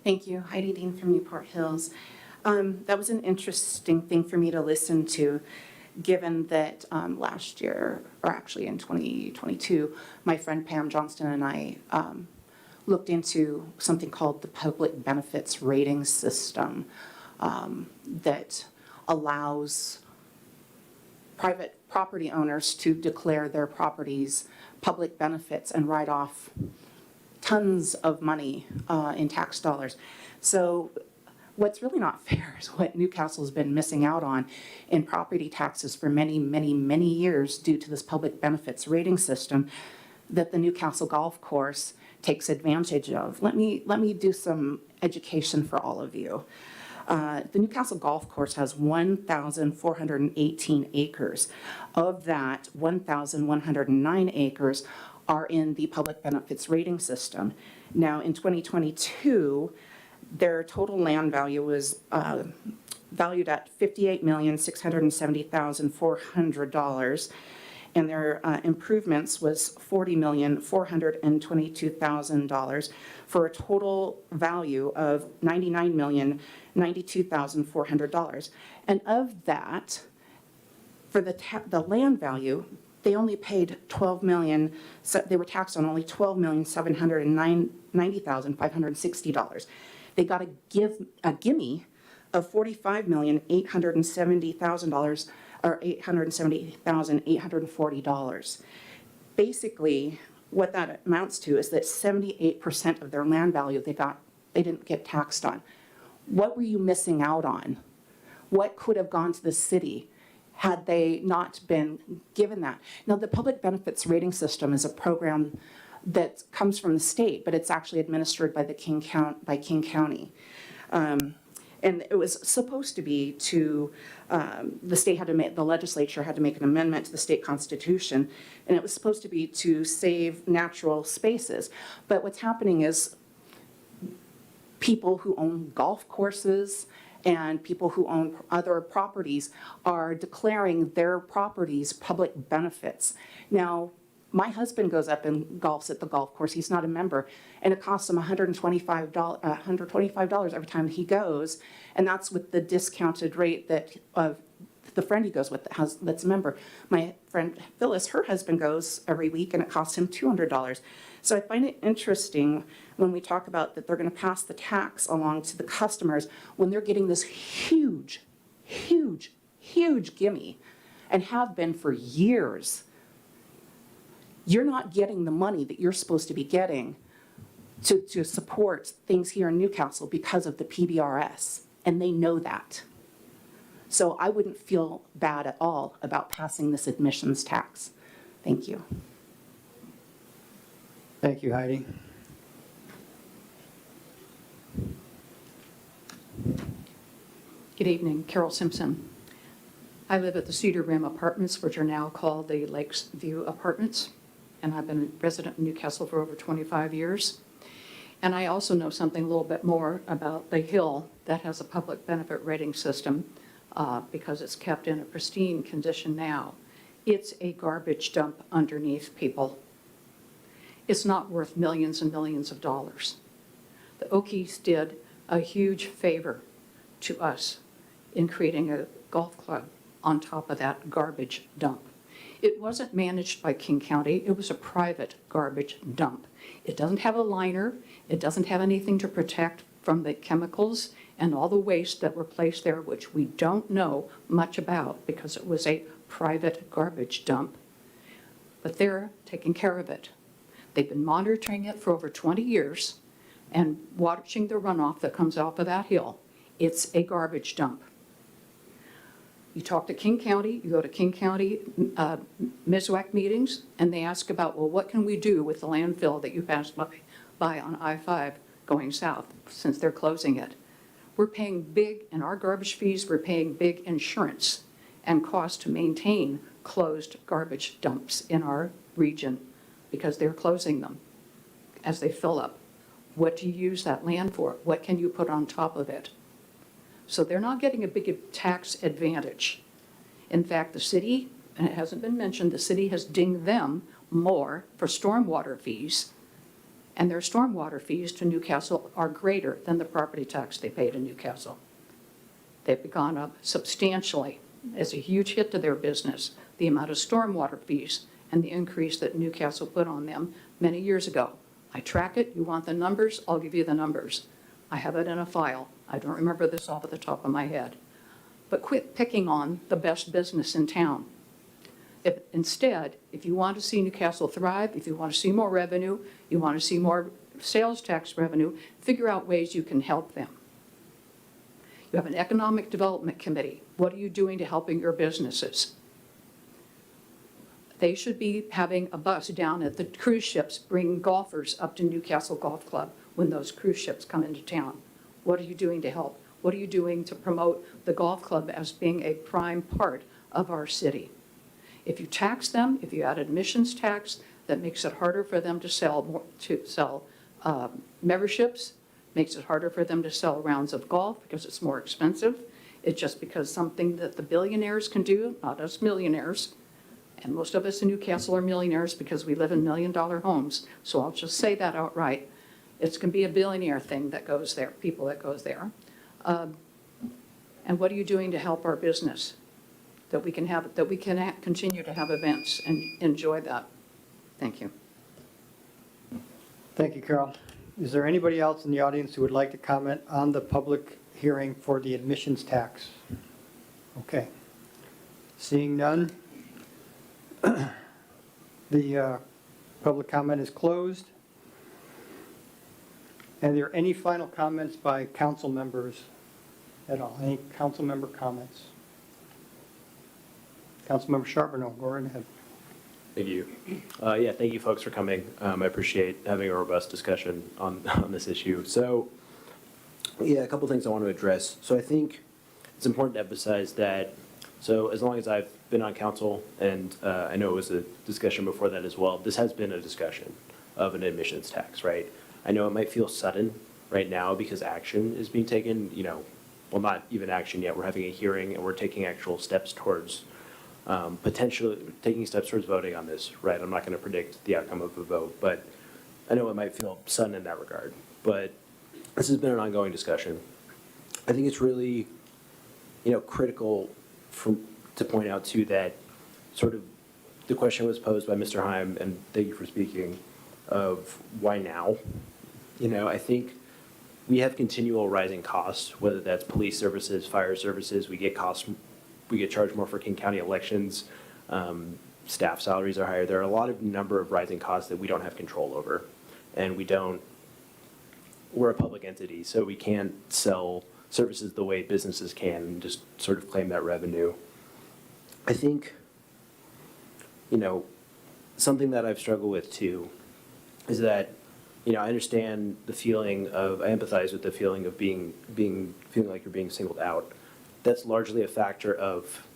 Thank you. Heidi Dean from Newport Hills. That was an interesting thing for me to listen to, given that last year, or actually in 2022, my friend Pam Johnston and I looked into something called the Public Benefits Rating System that allows private property owners to declare their properties public benefits and write off tons of money in tax dollars. So what's really not fair is what Newcastle's been missing out on in property taxes for many, many, many years due to this public benefits rating system that the Newcastle Golf Course takes advantage of. Let me do some education for all of you. The Newcastle Golf Course has 1,418 acres. Of that, 1,109 acres are in the public benefits rating system. Now, in 2022, their total land value was valued at $58,670,400, and their improvements was $40,422,000 for a total value of $99,092,400. And of that, for the land value, they only paid $12 million. So they were taxed on only $12,790,560. They got a gimme of $45,870,000 or $870,840. Basically, what that amounts to is that 78% of their land value they didn't get taxed on. What were you missing out on? What could have gone to the city had they not been given that? Now, the public benefits rating system is a program that comes from the state, but it's actually administered by King County. And it was supposed to be the legislature had to make an amendment to the state constitution, and it was supposed to be to save natural spaces. But what's happening is people who own golf courses and people who own other properties are declaring their properties public benefits. Now, my husband goes up and golfs at the golf course. He's not a member, and it costs him $125 every time he goes, and that's with the discounted rate that of the friend he goes with that's a member. My friend Phyllis, her husband goes every week, and it costs him $200. So I find it interesting when we talk about that they're going to pass the tax along to the customers when they're getting this huge, huge, huge gimme, and have been for years. You're not getting the money that you're supposed to be getting to support things here in Newcastle because of the PBRS, and they know that. So I wouldn't feel bad at all about passing this admissions tax. Thank you. Thank you, Heidi. Good evening, Carol Simpson. I live at the Cedar Rim Apartments, which are now called the Lakeview Apartments, and I've been a resident in Newcastle for over 25 years. And I also know something a little bit more about the Hill that has a public benefit rating system because it's kept in a pristine condition now. It's a garbage dump underneath, people. It's not worth millions and millions of dollars. The Okies did a huge favor to us in creating a golf club on top of that garbage dump. It wasn't managed by King County. It was a private garbage dump. It doesn't have a liner. It doesn't have anything to protect from the chemicals and all the waste that were placed there, which we don't know much about because it was a private garbage dump. But they're taking care of it. They've been monitoring it for over 20 years and watching the runoff that comes off of that hill. It's a garbage dump. You talk to King County, you go to King County MSWAC meetings, and they ask about, well, what can we do with the landfill that you passed by on I-5 going south since they're closing it? We're paying big, in our garbage fees, we're paying big insurance and cost to maintain closed garbage dumps in our region because they're closing them as they fill up. What do you use that land for? What can you put on top of it? So they're not getting a big tax advantage. In fact, the city, and it hasn't been mentioned, the city has dinged them more for stormwater fees, and their stormwater fees to Newcastle are greater than the property tax they paid in Newcastle. They've gone up substantially. It's a huge hit to their business, the amount of stormwater fees and the increase that Newcastle put on them many years ago I track it. You want the numbers? I'll give you the numbers. I have it in a file. I don't remember this off the top of my head. But quit picking on the best business in town. Instead, if you want to see Newcastle thrive, if you want to see more revenue, you want to see more sales tax revenue, figure out ways you can help them. You have an economic development committee. What are you doing to helping your businesses? They should be having a bus down at the cruise ships bringing golfers up to Newcastle Golf Club when those cruise ships come into town. What are you doing to help? What are you doing to promote the golf club as being a prime part of our city? If you tax them, if you add admissions tax, that makes it harder for them to sell memberships, makes it harder for them to sell rounds of golf because it's more expensive. It's just because something that the billionaires can do, not us millionaires. And most of us in Newcastle are millionaires because we live in million-dollar homes. So I'll just say that outright. It's going to be a billionaire thing that goes there, people that goes there. And what are you doing to help our business? That we can continue to have events and enjoy that. Thank you. Thank you, Carol. Is there anybody else in the audience who would like to comment on the public hearing for the admissions tax? Okay. Seeing none, the public comment is closed. Are there any final comments by council members at all? Any council member comments? Councilmember Charbonneau, go right ahead. Thank you. Yeah, thank you folks for coming. I appreciate having a robust discussion on this issue. So, yeah, a couple things I want to address. So I think it's important to emphasize that, so as long as I've been on council, and I know it was a discussion before that as well, this has been a discussion of an admissions tax, right? I know it might feel sudden right now because action is being taken, well, not even action yet. We're having a hearing and we're taking actual steps towards potentially taking steps towards voting on this, right? I'm not going to predict the outcome of the vote, but I know it might feel sudden in that regard. But this has been an ongoing discussion. I think it's really, critical to point out too that sort of the question was posed by Mr. Heim, and thank you for speaking, of why now? I think we have continual rising costs, whether that's police services, fire services. We get charged more for King County elections. Staff salaries are higher. There are a lot of number of rising costs that we don't have control over. And we're a public entity, so we can't sell services the way businesses can and just sort of claim that revenue. I think, something that I've struggled with too is that, I understand I empathize with the feeling of feeling like you're being singled out. That's largely a factor of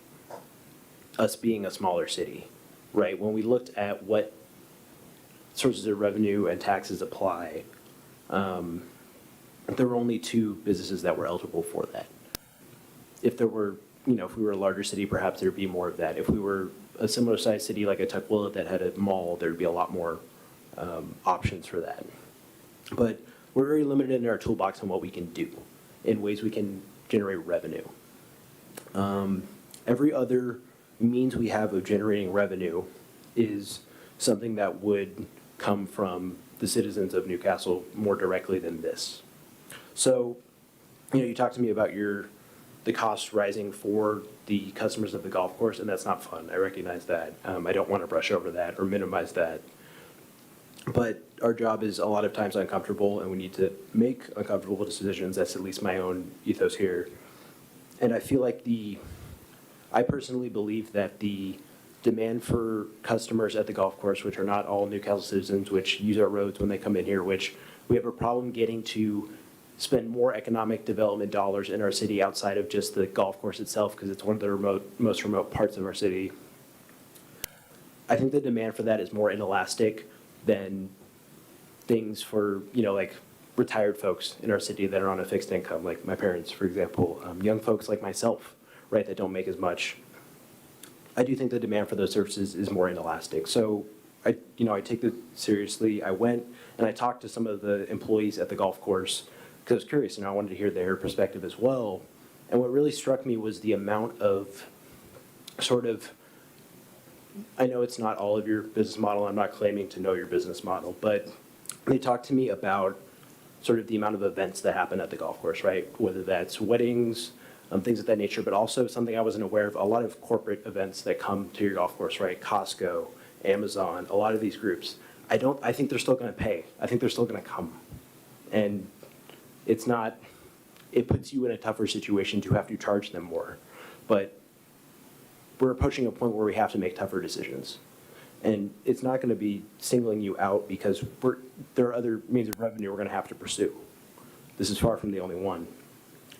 us being a smaller city, right? When we looked at what sources of revenue and taxes apply, there were only 2 businesses that were eligible for that. If we were a larger city, perhaps there'd be more of that. If we were a similar sized city like a Tukwila that had a mall, there'd be a lot more options for that. But we're very limited in our toolbox on what we can do in ways we can generate revenue. Every other means we have of generating revenue is something that would come from the citizens of Newcastle more directly than this. So, you talked to me about the costs rising for the customers of the golf course, and that's not fun. I recognize that. I don't want to brush over that or minimize that. But our job is a lot of times uncomfortable, and we need to make uncomfortable decisions. That's at least my own ethos here. And I feel like I personally believe that the demand for customers at the golf course, which are not all Newcastle citizens, which use our roads when they come in here, which we have a problem getting to spend more economic development dollars in our city outside of just the golf course itself, because it's one of the most remote parts of our city. I think the demand for that is more inelastic than things for, like retired folks in our city that are on a fixed income, like my parents, for example, young folks like myself, right, that don't make as much. I do think the demand for those services is more inelastic. So I take this seriously. I went and I talked to some of the employees at the golf course because I was curious, I wanted to hear their perspective as well. And what really struck me was the amount of I know it's not all of your business model. I'm not claiming to know your business model, but they talked to me about sort of the amount of events that happen at the golf course, right? Whether that's weddings, things of that nature, but also something I wasn't aware of, a lot of corporate events that come to your golf course, right? Costco, Amazon, a lot of these groups. I think they're still going to pay. I think they're still going to come. And it's not, it puts you in a tougher situation to have to charge them more. But we're approaching a point where we have to make tougher decisions. And it's not going to be singling you out because there are other means of revenue we're going to have to pursue. This is far from the only one.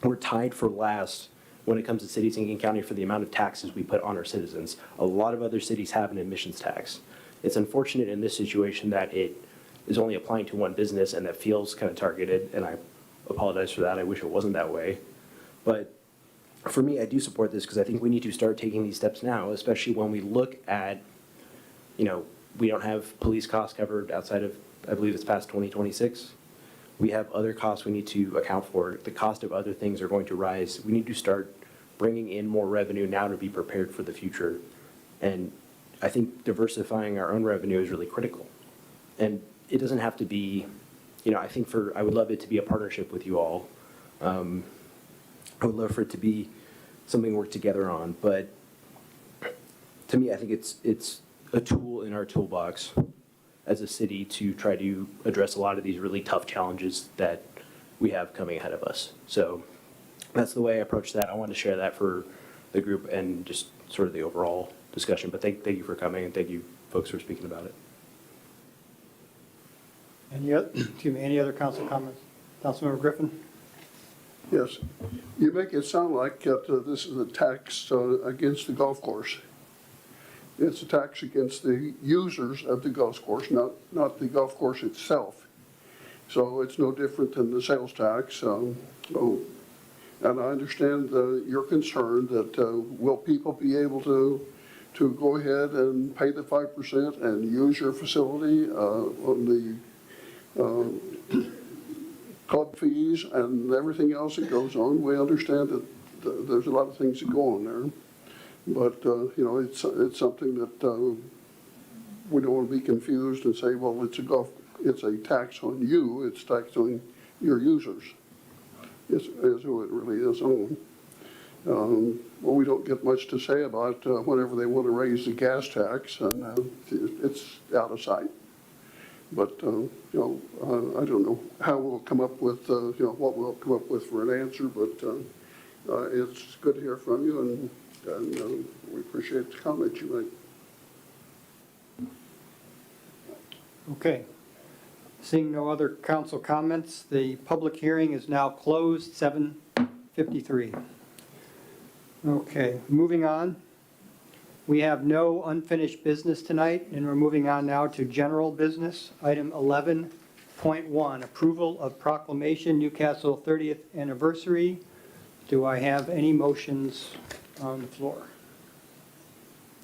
We're tied for last when it comes to cities in King County for the amount of taxes we put on our citizens. A lot of other cities have an admissions tax. It's unfortunate in this situation that it is only applying to one business and that feels kind of targeted, and I apologize for that. I wish it wasn't that way. But for me, I do support this because I think we need to start taking these steps now, especially when we look at, you know, we don't have police costs covered outside of, I believe it's past 2026. We have other costs we need to account for. The cost of other things are going to rise. We need to start bringing in more revenue now to be prepared for the future. And I think diversifying our own revenue is really critical. And it doesn't have to be, you know, I would love it to be a partnership with you all. I would love for it to be something we work together on. But to me, I think it's a tool in our toolbox as a city to try to address a lot of these really tough challenges that we have coming ahead of us. So that's the way I approach that. I wanted to share that for the group and just sort of the overall discussion. But thank you for coming, and thank you folks for speaking about it. Any other council comments? Councilmember Griffin? Yes. You make it sound like this is a tax against the golf course. It's a tax against the users of the golf course, not the golf course itself. So it's no different than the sales tax. And I understand your concern that will people be able to go ahead and pay the 5% and use your facility on the club fees and everything else that goes on. We understand that there's a lot of things that go on there. But, you know, it's something that we don't want to be confused and say, well, it's a tax on you, it's tax on your users. Is who it really is on. Well, we don't get much to say about whenever they want to raise the gas tax, and it's out of sight. But, you know, I don't know how we'll come up with, you know, what we'll come up with for an answer, but it's good to hear from you, and we appreciate the comments you make. Okay. Seeing no other council comments, the public hearing is now closed, 7:53. Okay, moving on. We have no unfinished business tonight, and we're moving on now to general business. Item 11.1, approval of proclamation Newcastle 30th anniversary. Do I have any motions on the floor?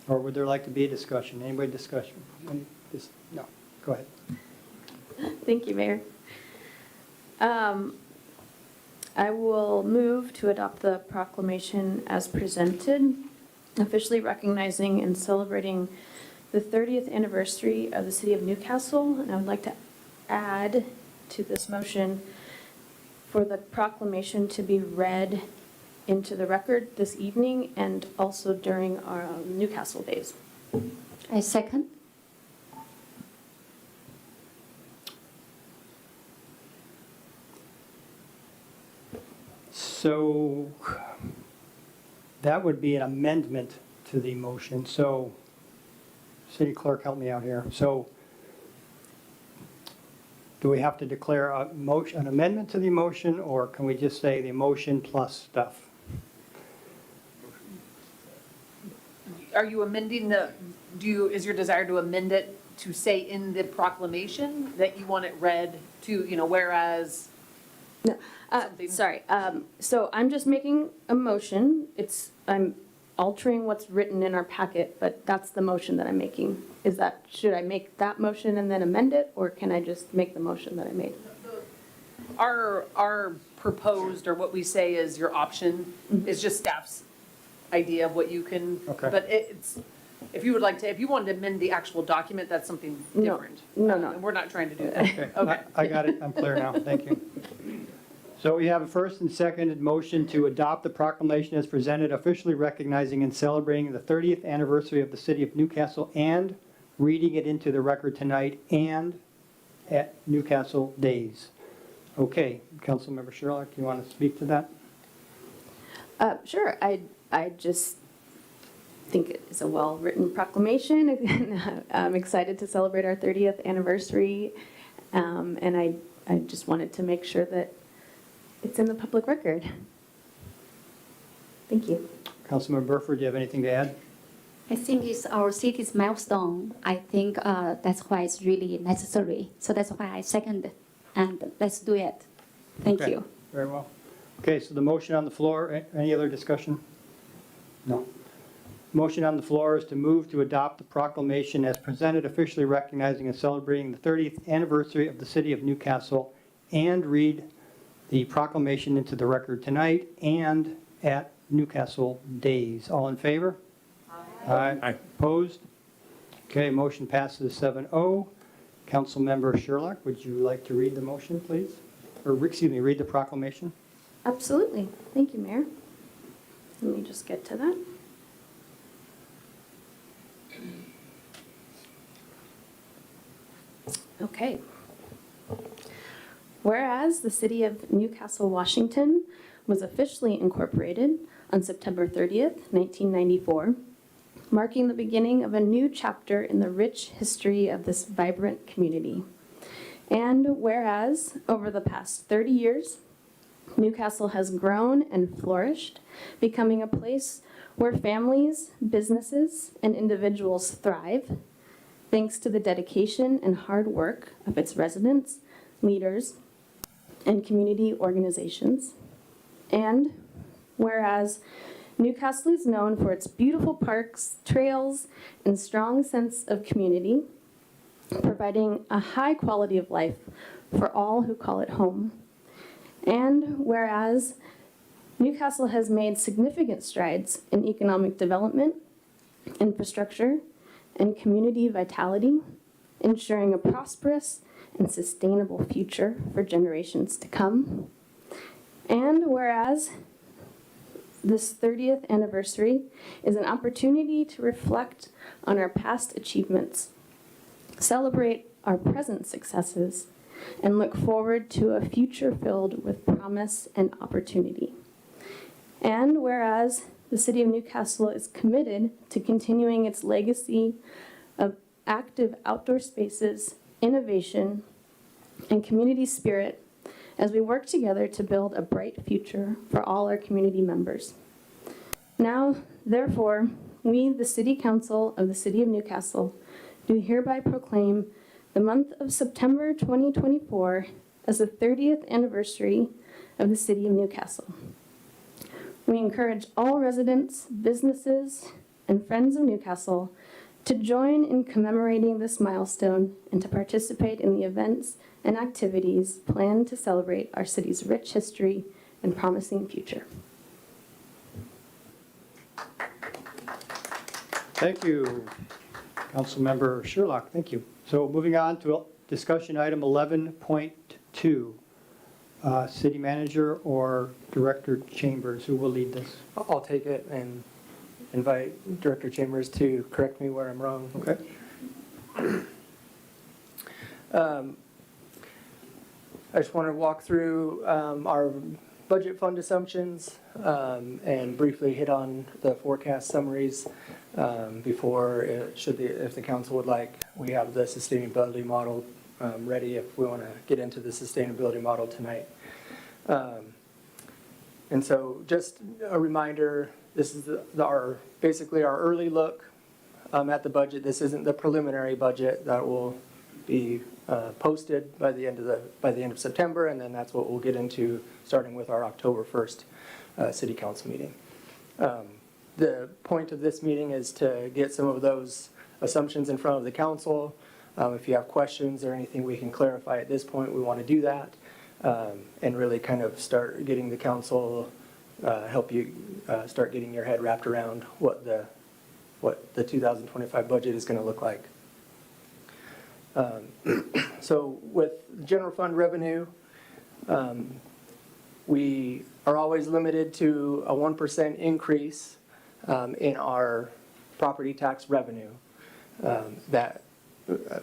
Or would there like to be a discussion? Anybody discussion? No, go ahead. Thank you, Mayor. I will move to adopt the proclamation as presented, officially recognizing and celebrating the 30th anniversary of the city of Newcastle. And I would like to add to this motion for the proclamation to be read into the record this evening and also during our Newcastle days. I second. So that would be an amendment to the motion. So, City Clerk, help me out here. So, do we have to declare an amendment to the motion, or can we just say the motion plus stuff? Are you amending is your desire to amend it to say in the proclamation that you want it read to, you know, whereas? No, sorry. So I'm just making a motion. I'm altering what's written in our packet, but that's the motion that I'm making. Should I make that motion and then amend it, or can I just make the motion that I made? Our proposed, or what we say is your option, is just staff's idea of what you can. Okay. But If you would like to, if you wanted to amend the actual document, that's something No, different. no. And we're not trying to do that. Okay, Okay. I got it, I'm clear now, thank you. So we have a first and seconded motion to adopt the proclamation as presented, officially recognizing and celebrating the 30th anniversary of the city of Newcastle and reading it into the record tonight and at Newcastle Days. Okay, Councilmember Sherlock, you want to speak to that? Sure. I just think it's a well-written proclamation. I'm excited to celebrate our 30th anniversary, and I just wanted to make sure that it's in the public record. Thank you. Councilmember Burford, do you have anything to add? I think it's our city's milestone. I think that's why it's really necessary. So that's why I second it. And let's do it. Thank Okay, you. Very well. Okay, so the motion on the floor, any other discussion? No. Motion on the floor is to move to adopt the proclamation as presented, officially recognizing and celebrating the 30th anniversary of the city of Newcastle, and read the proclamation into the record tonight and at Newcastle Days. All in favor? Aye. Aye. Opposed? Okay, motion passes 7-0. Councilmember Sherlock, would you like to read the motion, please? Or, excuse me, read the proclamation? Absolutely. Thank you, Mayor. Let me just get to that. Okay. Whereas the city of Newcastle, Washington was officially incorporated on September 30th, 1994, marking the beginning of a new chapter in the rich history of this vibrant community. And whereas over the past 30 years, Newcastle has grown and flourished, becoming a place where families, businesses, and individuals thrive, thanks to the dedication and hard work of its residents, leaders, and community organizations. And whereas Newcastle is known for its beautiful parks, trails, and strong sense of community, providing a high quality of life for all who call it home. And whereas Newcastle has made significant strides in economic development, infrastructure, and community vitality, ensuring a prosperous and sustainable future for generations to come. And whereas this 30th anniversary is an opportunity to reflect on our past achievements, celebrate our present successes, and look forward to a future filled with promise and opportunity. And whereas the City of Newcastle is committed to continuing its legacy of active outdoor spaces, innovation, and community spirit as we work together to build a bright future for all our community members. Now, therefore, we, the City Council of the City of Newcastle, do hereby proclaim the month of September 2024 as the 30th anniversary of the City of Newcastle. We encourage all residents, businesses, and friends of Newcastle to join in commemorating this milestone and to participate in the events and activities planned to celebrate our city's rich history and promising future. Thank you, Councilmember Sherlock, thank you. So moving on to discussion item 11.2. City Manager or Director Chambers, who will lead this? I'll take it and invite Director Chambers to correct me where I'm wrong. Okay. I just want to walk through our budget fund assumptions and briefly hit on the forecast summaries before, if the council would like, we have the sustainability model ready if we want to get into the sustainability model tonight. And so just a reminder, this is basically our early look at the budget. This isn't the preliminary budget that will be posted by the end of September, and then that's what we'll get into starting with our October 1st City Council meeting. The point of this meeting is to get some of those assumptions in front of the council. If you have questions or anything we can clarify at this point, we want to do that and really kind of start getting the council, help you start getting your head wrapped around what the what the 2025 budget is going to look like. So with general fund revenue, we are always limited to a 1% increase in our property tax revenue. That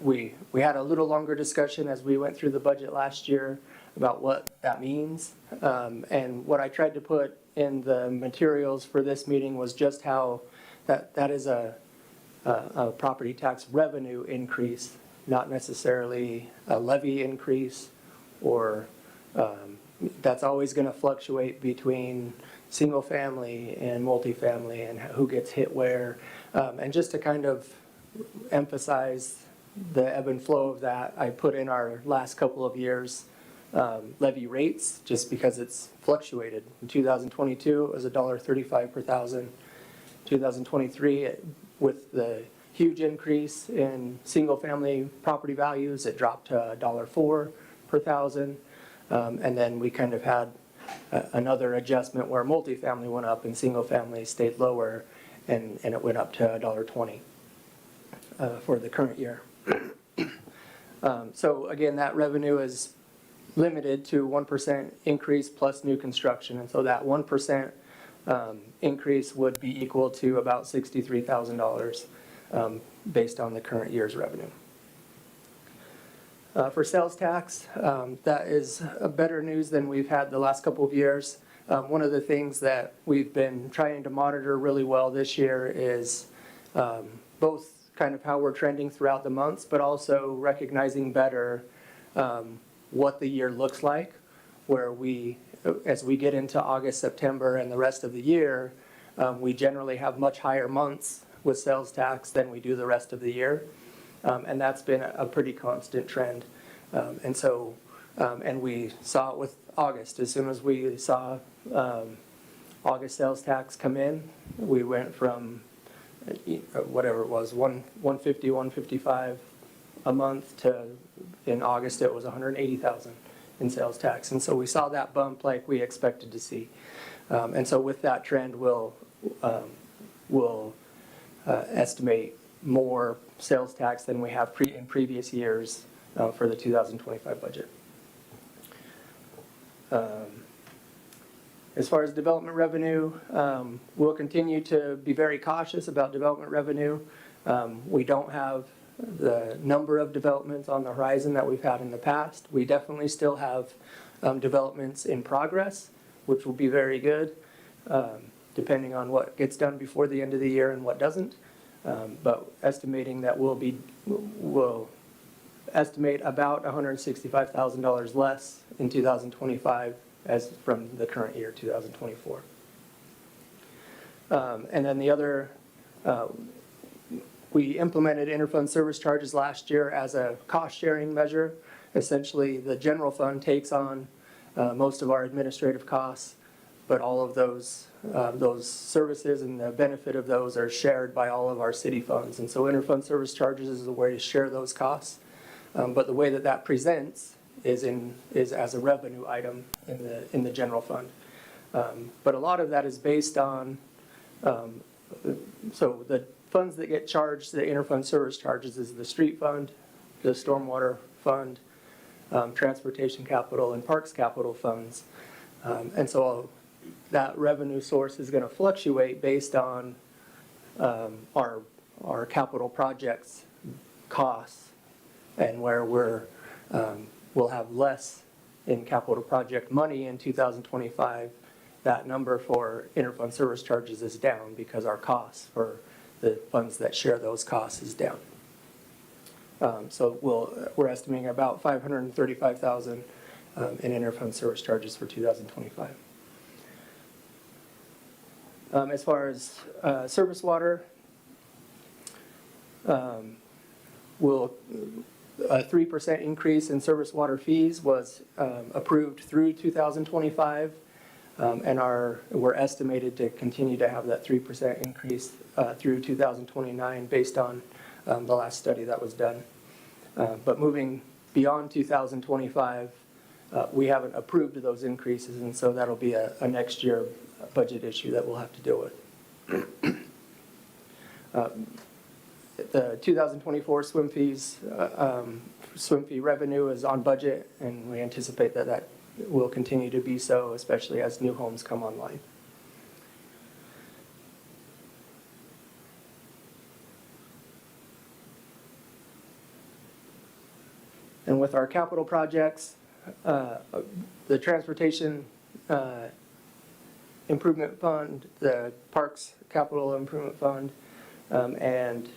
we had a little longer discussion as we went through the budget last year about what that means. And what I tried to put in the materials for this meeting was just how that is a property tax revenue increase, not necessarily a levy increase, or that's always going to fluctuate between single family and multifamily and who gets hit where. And just to kind of emphasize the ebb and flow of that, I put in our last couple of years levy rates, just because it's fluctuated. In 2022, it was $1.35 per thousand. 2023, with the huge increase in single-family property values, it dropped to $1.04 per thousand. And then we kind of had another adjustment where multifamily went up and single-family stayed lower, and it went up to $1.20 for the current year. So again, that revenue is limited to 1% increase plus new construction. And so that 1% increase would be equal to about $63,000 based on the current year's revenue. For sales tax, that is better news than we've had the last couple of years. One of the things that we've been trying to monitor really well this year is both kind of how we're trending throughout the months, but also recognizing better what the year looks like, where as we get into August, September, and the rest of the year, we generally have much higher months with sales tax than we do the rest of the year. And that's been a pretty constant trend. And we saw it with August. As soon as we saw August sales tax come in, we went from whatever it was, 150, 155 a month to, in August, it was 180,000 in sales tax. And so we saw that bump like we expected to see. And so with that trend, we'll estimate more sales tax than we have in previous years for the 2025 budget. As far as development revenue, we'll continue to be very cautious about development revenue. We don't have the number of developments on the horizon that we've had in the past. We definitely still have developments in progress, which will be very good, depending on what gets done before the end of the year and what doesn't. But estimating that we'll estimate about $165,000 less in 2025 as from the current year, 2024. And then the other, we implemented interfund service charges last year as a cost-sharing measure. Essentially, the general fund takes on most of our administrative costs, but all of those services and the benefit of those are shared by all of our city funds. And so interfund service charges is a way to share those costs. But the way that presents is as a revenue item in the general fund. But a lot of that is based on, so the funds that get charged, the interfund service charges, is the street fund, the stormwater fund, transportation capital, and parks capital funds. And so that revenue source is going to fluctuate based on our capital projects costs, and where we'll have less in capital project money in 2025. That number for interfund service charges is down because our costs for the funds that share those costs is down. So we're estimating about $535,000 in interfund service charges for 2025. As far as surface water, a 3% increase in surface water fees was approved through 2025, and we're estimated to continue to have that 3% increase through 2029 based on the last study that was done. But moving beyond 2025, we haven't approved those increases, and so that'll be a next year budget issue that we'll have to deal with. The 2024 swim fee revenue is on budget, and we anticipate that that will continue to be so, especially as new homes come online. And with our capital projects, the transportation improvement fund, the parks capital improvement fund, and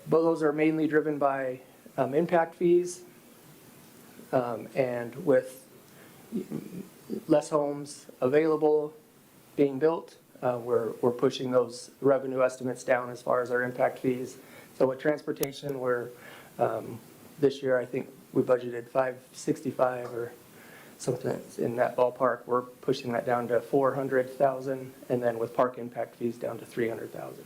those are mainly driven by impact fees. And with less homes available being built, we're pushing those revenue estimates down as far as our impact fees. So with transportation, we're this year, I think we budgeted 565 or something in that ballpark. We're pushing that down to 400,000, and then with park impact fees down to 300,000.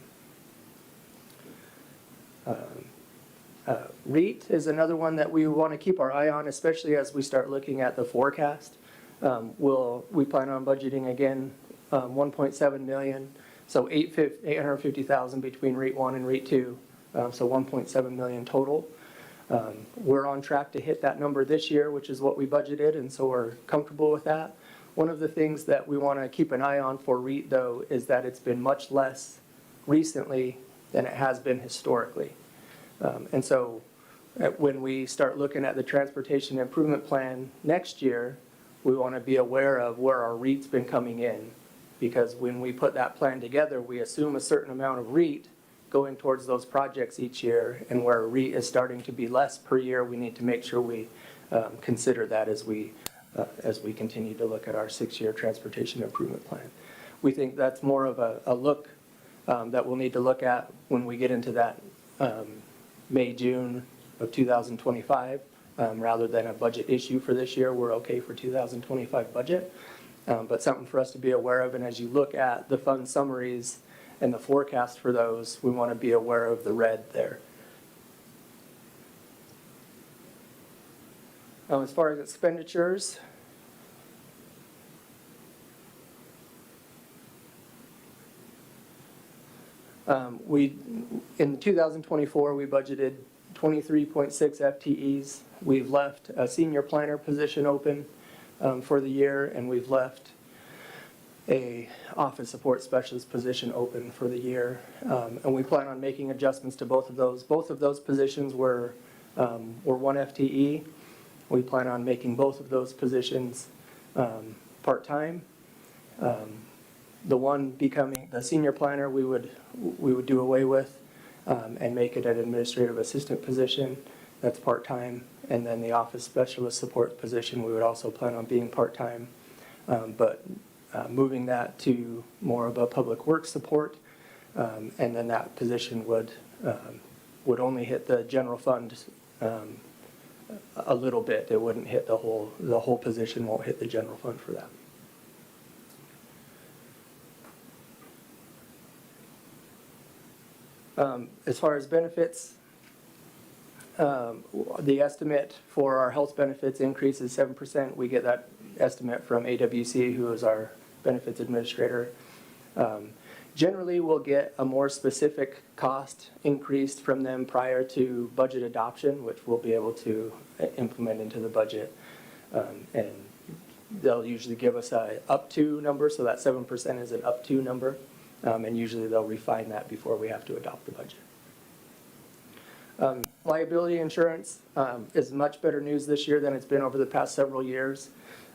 REIT is another one that we want to keep our eye on, especially as we start looking at the forecast. We plan on budgeting again 1.7 million, so 850,000 between REIT 1 and REIT 2, so 1.7 million total. We're on track to hit that number this year, which is what we budgeted, and so we're comfortable with that. One of the things that we want to keep an eye on for REIT, though, is that it's been much less recently than it has been historically. And so when we start looking at the transportation improvement plan next year, we want to be aware of where our REIT's been coming in, because when we put that plan together, we assume a certain amount of REIT going towards those projects each year, and where REIT is starting to be less per year, we need to make sure we consider that as we continue to look at our 6-year transportation improvement plan. We think that's more of a look that we'll need to look at when we get into that May, June of 2025, rather than a budget issue for this year. We're okay for 2025 budget, but something for us to be aware of. And as you look at the fund summaries and the forecast for those, we want to be aware of the red there. As far as expenditures, in 2024, we budgeted 23.6 FTEs. We've left a senior planner position open for the year, and we've left a office support specialist position open for the year. And we plan on making adjustments to both of those. Both of those positions were 1 FTE. We plan on making both of those positions part-time. The one becoming the senior planner, we would do away with and make it an administrative assistant position. That's part-time. And then the office specialist support position, we would also plan on being part-time, but moving that to more of a public works support, and then that position would only hit the general fund a little bit. It wouldn't hit the whole position won't hit the general fund for that. As far as benefits, the estimate for our health benefits increase is 7%. We get that estimate from AWC, who is our benefits administrator. Generally, we'll get a more specific cost increase from them prior to budget adoption, which we'll be able to implement into the budget. And they'll usually give us a up to number, so that 7% is an up to number. And usually they'll refine that before we have to adopt the budget. Liability insurance is much better news this year than it's been over the past several years.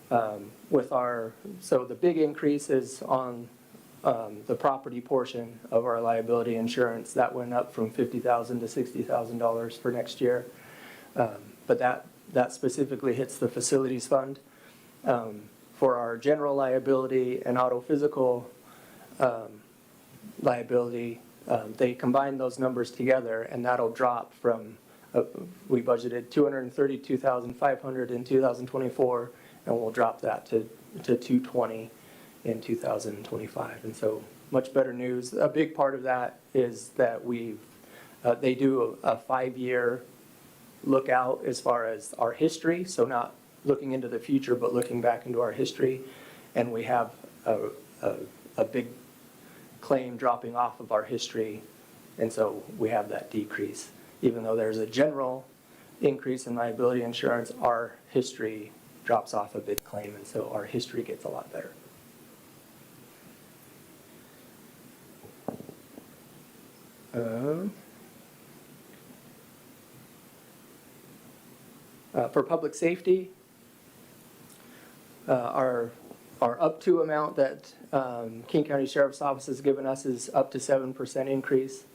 So the big increase is on the property portion of our liability insurance. That went up from $50,000 to $60,000 for next year. But that specifically hits the facilities fund. For our general liability and auto physical liability, they combine those numbers together, and that'll drop from, we budgeted $232,500 in 2024, and we'll drop that to $220 in 2025. And so much better news. A big part of that is that they do a 5-year lookout as far as our history, so not looking into the future, but looking back into our history. And we have a big claim dropping off of our history, and so we have that decrease. Even though there's a general increase in liability insurance, our history drops off a big claim, and so our history gets a lot better. For public safety, our up to amount that King County Sheriff's Office has given us is up to 7% increase.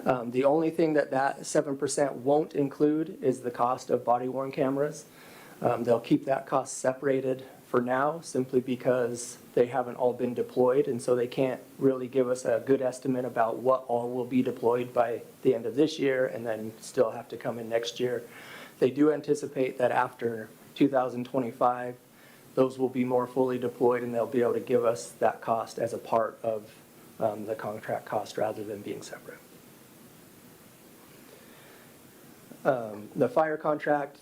The only thing that 7% won't include is the cost of body worn cameras. They'll keep that cost separated for now, simply because they haven't all been deployed, and so they can't really give us a good estimate about what all will be deployed by the end of this year and then still have to come in next year. They do anticipate that after 2025, those will be more fully deployed, and they'll be able to give us that cost as a part of the contract cost rather than being separate. The fire contract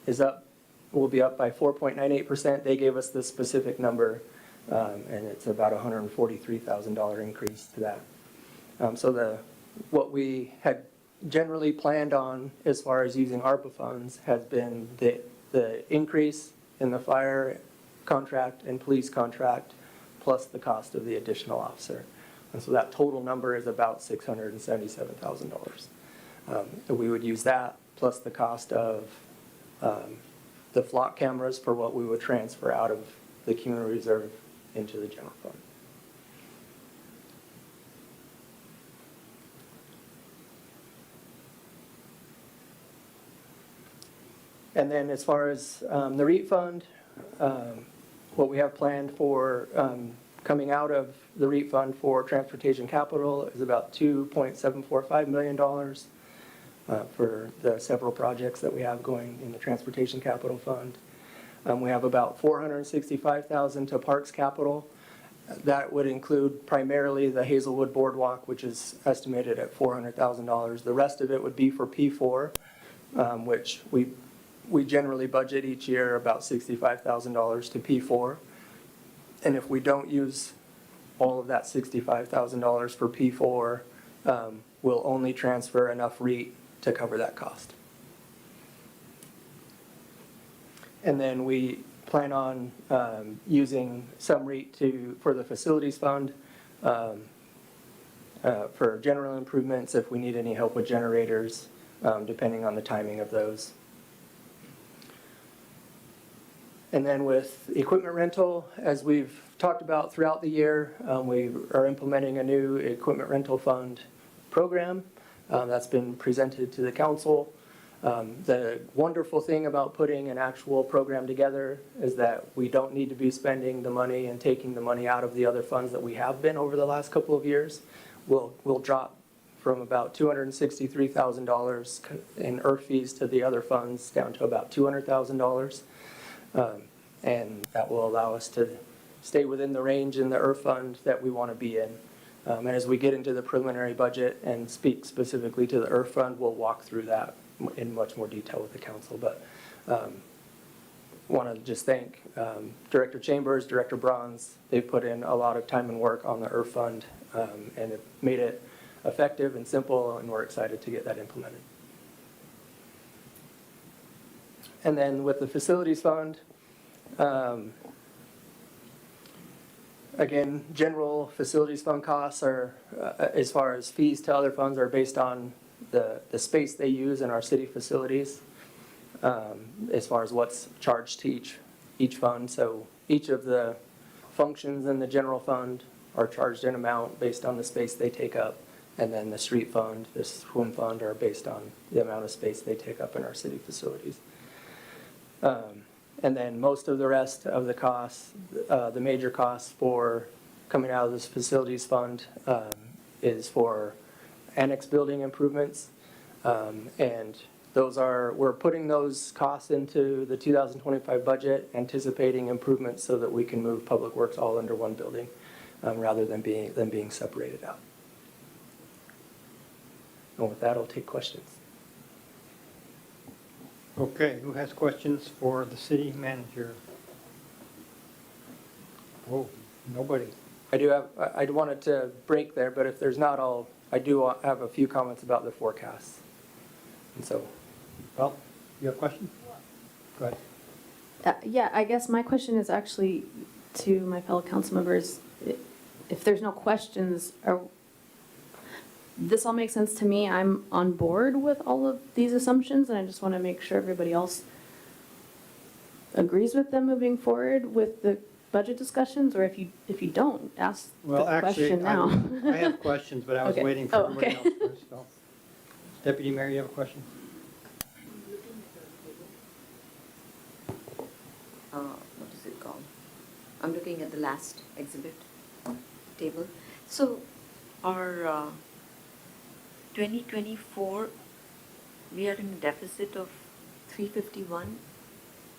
is up, will be up by 4.98%. They gave us the specific number, and it's about a $143,000 increase to that. So what we had generally planned on as far as using ARPA funds has been the increase in the fire contract and police contract plus the cost of the additional officer. And so that total number is about $677,000. We would use that plus the cost of the flock cameras for what we would transfer out of the community reserve into the general fund. And then as far as the REIT fund, what we have planned for coming out of the REIT fund for transportation capital is about $2.745 million for the several projects that we have going in the transportation capital fund. We have about $465,000 to parks capital. That would include primarily the Hazelwood Boardwalk, which is estimated at $400,000. The rest of it would be for P4, which we generally budget each year about $65,000 to P4. And if we don't use all of that $65,000 for P4, we'll only transfer enough REIT to cover that cost. And then we plan on using some REIT for the facilities fund for general improvements if we need any help with generators, depending on the timing of those. And then with equipment rental, as we've talked about throughout the year, we are implementing a new equipment rental fund program that's been presented to the council. The wonderful thing about putting an actual program together is that we don't need to be spending the money and taking the money out of the other funds that we have been over the last couple of years. We'll drop from about $263,000 in IRF fees to the other funds down to about $200,000. And that will allow us to stay within the range in the IRF fund that we want to be in. And as we get into the preliminary budget and speak specifically to the IRF fund, we'll walk through that in much more detail with the council. But want to just thank Director Chambers, Director Bronze. They've put in a lot of time and work on the IRF fund and it made it effective and simple, and we're excited to get that implemented. And then with the facilities fund, again, general facilities fund costs are, as far as fees to other funds, are based on the space they use in our city facilities, as far as what's charged to each fund. So each of the functions in the general fund are charged an amount based on the space they take up. And then the street fund, the swim fund are based on the amount of space they take up in our city facilities. And then most of the rest of the costs, the major costs for coming out of this facilities fund is for annex building improvements. And we're putting those costs into the 2025 budget, anticipating improvements so that we can move public works all under one building rather than being separated out. And with that, I'll take questions. Okay, who has questions for the city manager? Oh, nobody. I wanted to break there, but if there's not, I do have a few comments about the forecast. And so, Well, you have a question? Go ahead. Yeah, I guess my question is actually to my fellow council members. If there's no questions, this all makes sense to me. I'm on board with all of these assumptions, and I just want to make sure everybody else agrees with them moving forward with the budget discussions, or if you don't, ask the Well, actually, question now. I have questions, but I was Okay. waiting for Oh, everybody okay. else first, so. Deputy Mayor, you have a question? What is it called? I'm looking at the last exhibit table. So our 2024, we are in a deficit of 351.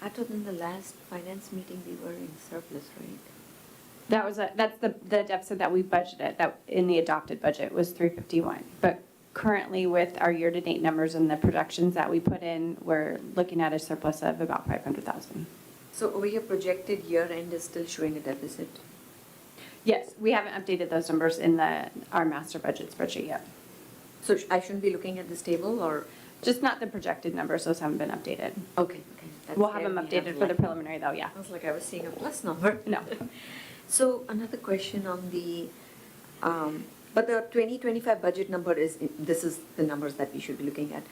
I thought in the last finance meeting we were in surplus, right? That's the deficit that we budgeted, that in the adopted budget was 351. But currently with our year-to-date numbers and the projections that we put in, we're looking at a surplus of about 500,000. So over your projected year end is still showing a deficit? Yes, we haven't updated those numbers in our master budget spreadsheet yet. So I shouldn't be looking at this table, or? Just not the projected numbers, those haven't been updated. Okay. We'll have them updated for the preliminary though, yeah. I was like, I was seeing a plus number. No. So another question on the, but the 2025 budget number this is the numbers that we should be looking at.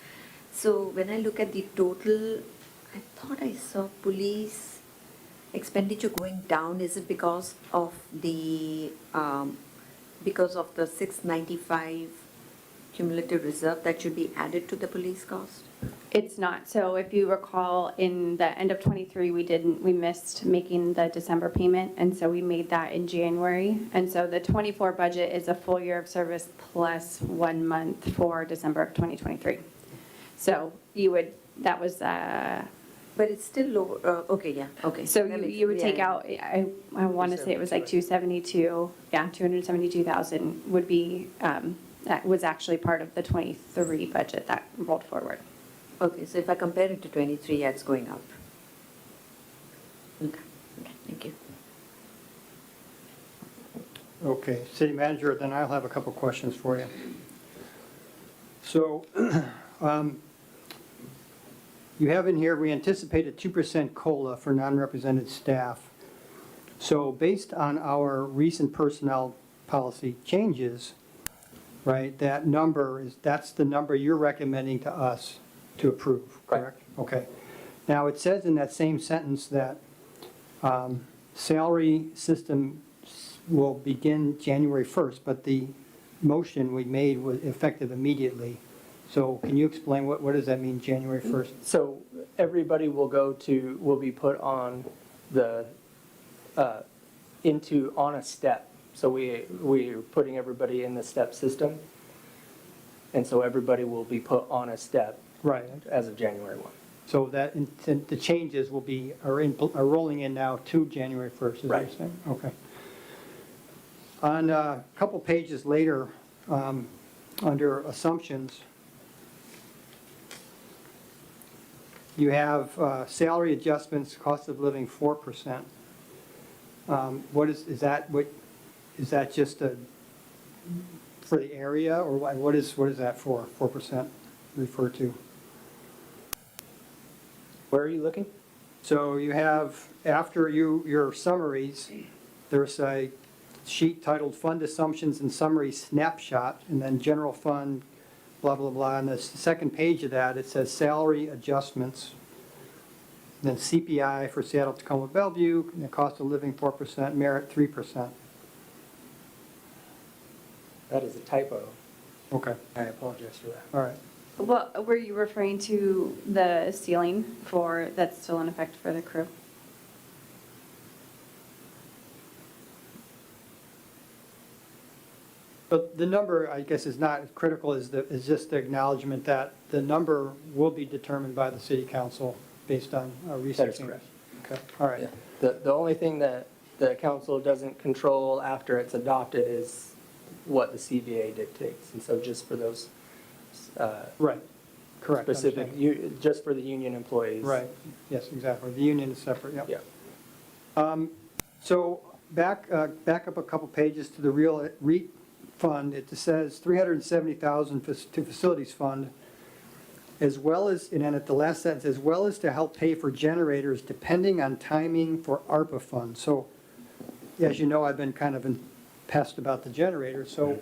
So when I look at the total, I thought I saw police expenditure going down. Is it because of the 695 cumulative reserve that should be added to the police cost? It's not. So if you recall, in the end of '23, we missed making the December payment, and so we made that in January. And so the '24 budget is a full year of service plus 1 month for December of 2023. So that was, but it's still lower, okay, yeah, okay. so That makes- you would take yeah. out, I want to say it was like 272, yeah, 272,000 would be, that was actually part of the '23 budget that rolled forward. Okay, so if I compare it to 23, yeah, it's going up. Okay, thank you. Okay, City Manager, then I'll have a couple questions for you. So, you have in here, we anticipate a 2% COLA for non-represented staff. So based on our recent personnel policy changes, right, that's the number you're recommending to us to approve, correct? Okay. Now, it says in that same sentence that salary system will begin January 1st, but the motion we made was effective immediately. So can you explain what does that mean, January 1st? so everybody will be put on on a step. So we're putting everybody in the step system. And so everybody will be put on a step. Right. As of January 1. So the changes are rolling in now to January 1st, is what Right. you're saying? Okay. On a couple pages later, under assumptions, you have salary adjustments, cost of living 4%. Is that just for the area, or what is that for, 4% refer to? Where are you looking? So you have, after your summaries, there's a sheet titled Fund Assumptions and Summary Snapshot, and then General Fund, blah, blah, blah. And the second page of that, it says Salary Adjustments, then CPI for Seattle, Tacoma, Bellevue, and the cost of living 4%, merit 3%. That is a typo. Okay, I apologize for that. all right. Well, were you referring to the ceiling that's still in effect for the crew? But the number, I guess, is not as critical as just the acknowledgement that the number will be determined by the city council based on research. That is correct. Okay, all right. Yeah. The only thing that the council doesn't control after it's adopted is what the CBA dictates. And so just for those Right, correct. specific, understand. just for the union employees. Right, yes, exactly. The union is separate, yep. Yeah. So back up a couple pages to the real REIT fund. It says 370,000 to facilities fund, as well as, and then at the last sentence, as well as to help pay for generators depending on timing for ARPA funds. So, as you know, I've been kind of pest about the generators. So,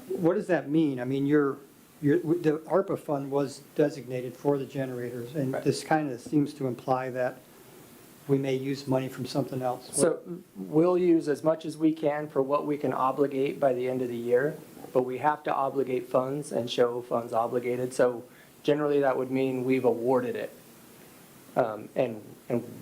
what does that mean? I mean, the ARPA fund was designated for the generators, and this kind of seems to imply that we may use money from something else. So we'll use as much as we can for what we can obligate by the end of the year, but we have to obligate funds and show funds obligated. So generally that would mean we've awarded it. And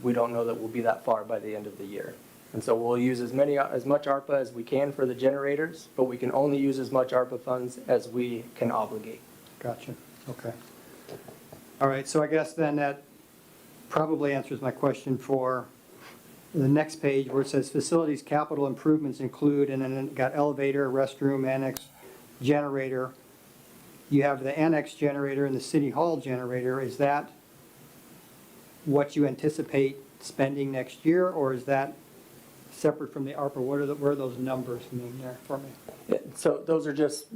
we don't know that we'll be that far by the end of the year. And so we'll use as much ARPA as we can for the generators, but we can only use as much ARPA funds as we can obligate. Gotcha, okay. All right, so I guess then that probably answers my question for the next page where it says facilities capital improvements include, and then it got elevator, restroom, annex, generator. You have the annex generator and the city hall generator. Is that what you anticipate spending next year, or is that separate from the ARPA? What are those numbers mean there for me? Yeah, so those are just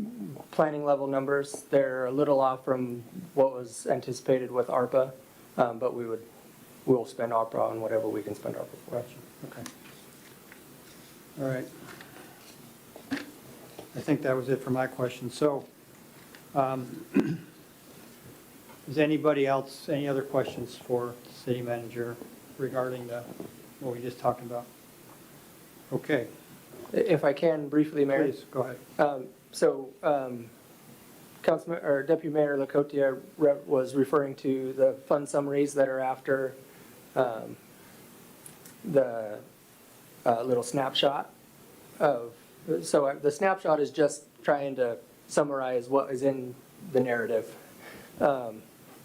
planning level numbers. They're a little off from what was anticipated with ARPA, but we'll spend ARPA on whatever we can spend ARPA for. Gotcha, okay. All right. I think that was it for my question. So, is anybody else, any other questions for the city manager regarding what we just talked about? Okay. If I can briefly, Mayor. Please, go ahead. Councilman or Deputy Mayor Lacotia was referring to the fund summaries that are after the little snapshot of. So the snapshot is just trying to summarize what is in the narrative, and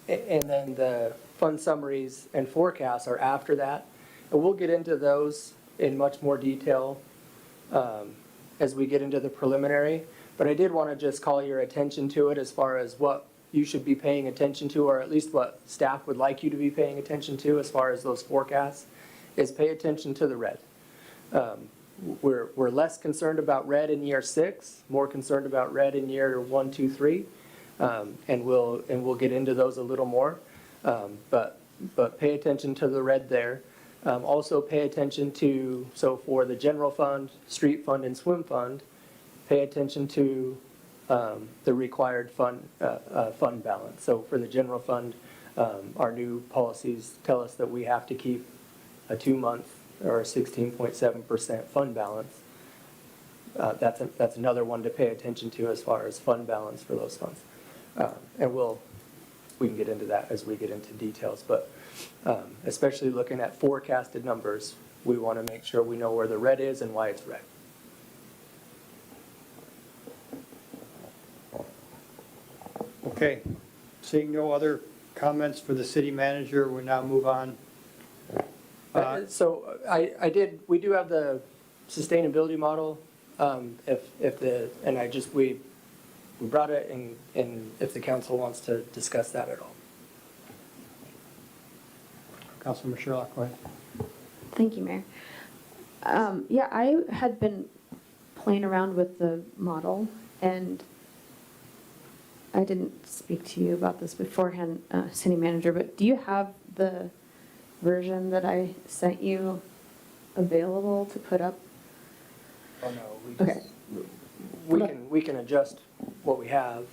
then the fund summaries and forecasts are after that, and we'll get into those in much more detail as we get into the preliminary. But I did want to just call your attention to it as far as what you should be paying attention to, or at least what staff would like you to be paying attention to as far as those forecasts, is pay attention to the red. We're less concerned about red in year 6, more concerned about red in year 1, 2, 3, and we'll get into those a little more. But pay attention to the red there. Also pay attention to, so for the general fund, street fund, and swim fund, pay attention to the required fund balance. So for the general fund, our new policies tell us that we have to keep a 2-month or a 16.7% fund balance. That's another one to pay attention to as far as fund balance for those funds. And we can get into that as we get into details, but especially looking at forecasted numbers, we want to make sure we know where the red is and why it's red. Okay, seeing no other comments for the city manager, we'll now move on. So we do have the sustainability model, we brought it and if the council wants to discuss that at all. Councilmember Sherlock, go ahead. Thank you, Mayor. Yeah, I had been playing around with the model, and I didn't speak to you about this beforehand, city manager, but do you have the version that I sent you available to put up? Oh, no, we can adjust what we have.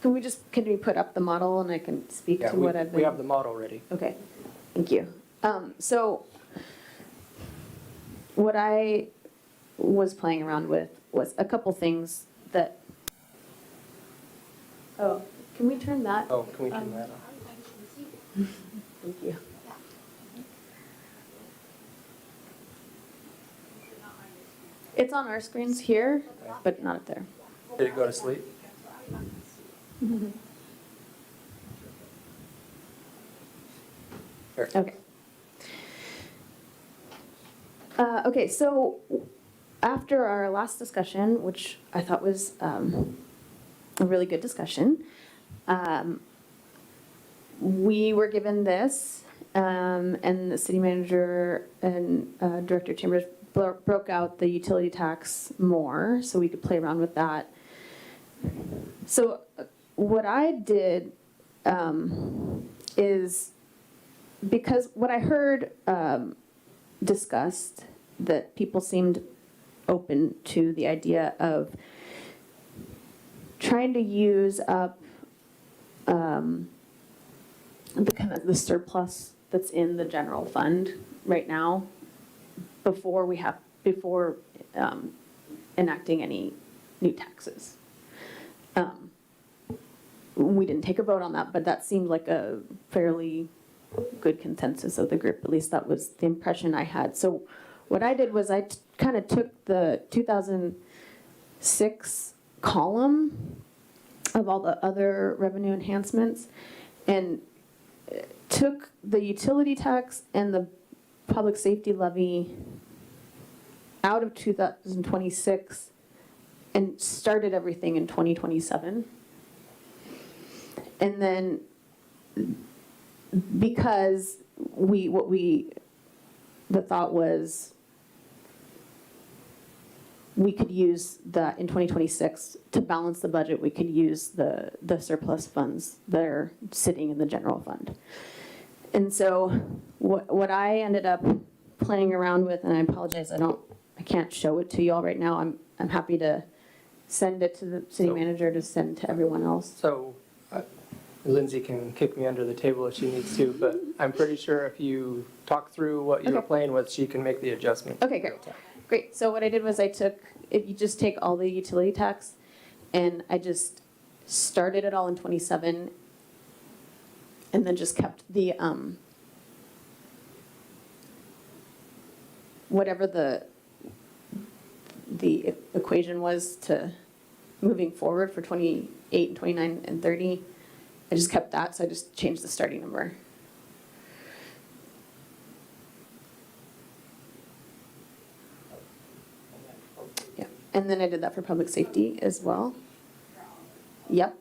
Can we put up the model and I can speak to what I've been? We have the model ready. Okay, thank you. So what I was playing around with was a couple things that, oh, can we turn that? Oh, can we turn that on? Thank you. It's on our screens here, but not up there. Did it go to sleep? Okay. Okay, so after our last discussion, which I thought was a really good discussion, we were given this, and the city manager and Director Chambers broke out the utility tax more, so we could play around with that. So what I did is, because what I heard discussed, that people seemed open to the idea of trying to use up the surplus that's in the general fund right now before enacting any new taxes. We didn't take a vote on that, but that seemed like a fairly good consensus of the group. At least that was the impression I had. So what I did was I kind of took the 2006 column of all the other revenue enhancements and took the utility tax and the public safety levy out of 2026 and started everything in 2027. And then because the thought was we could use that in 2026 to balance the budget, we could use the surplus funds that are sitting in the general fund. And so what I ended up playing around with, and I apologize, I can't show it to you all right now. I'm happy to send it to the city manager to send to everyone else. So Lindsay can kick me under the table if she needs to, but I'm pretty sure if you talk through what you were playing with, she can make the adjustment. Okay, great. Great. So what I did was if you just take all the utility tax and I just started it all in 27 and then just kept the, whatever the equation was to moving forward for 28 and 29 and 30. I just kept that, so I just changed the starting number. Yeah, and then I did that for public safety as well. Yep.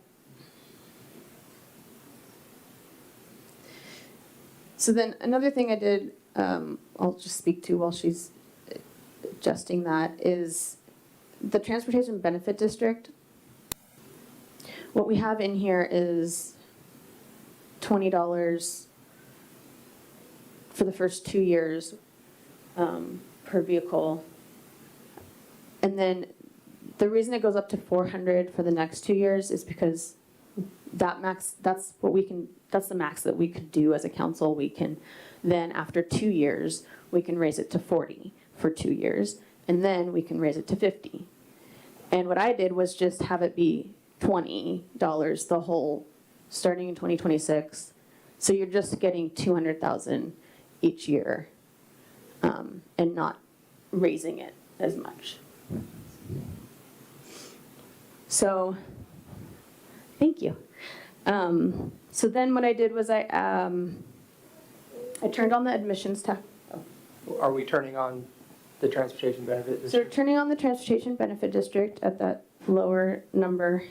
So then another thing I did, I'll just speak to while she's adjusting that, is the Transportation Benefit District. What we have in here is $20 for the first 2 years per vehicle. And then the reason it goes up to $400 for the next 2 years is because that's the max that we could do as a council. We can then, after 2 years, we can raise it to $40 for 2 years, and then we can raise it to $50. And what I did was just have it be $20 the whole, starting in 2026. So you're just getting $200,000 each year, and not raising it as much. So, thank you. So then what I did was I turned on the admissions tax. Are we turning on the transportation benefit district? So turning on the transportation benefit district at that lower number.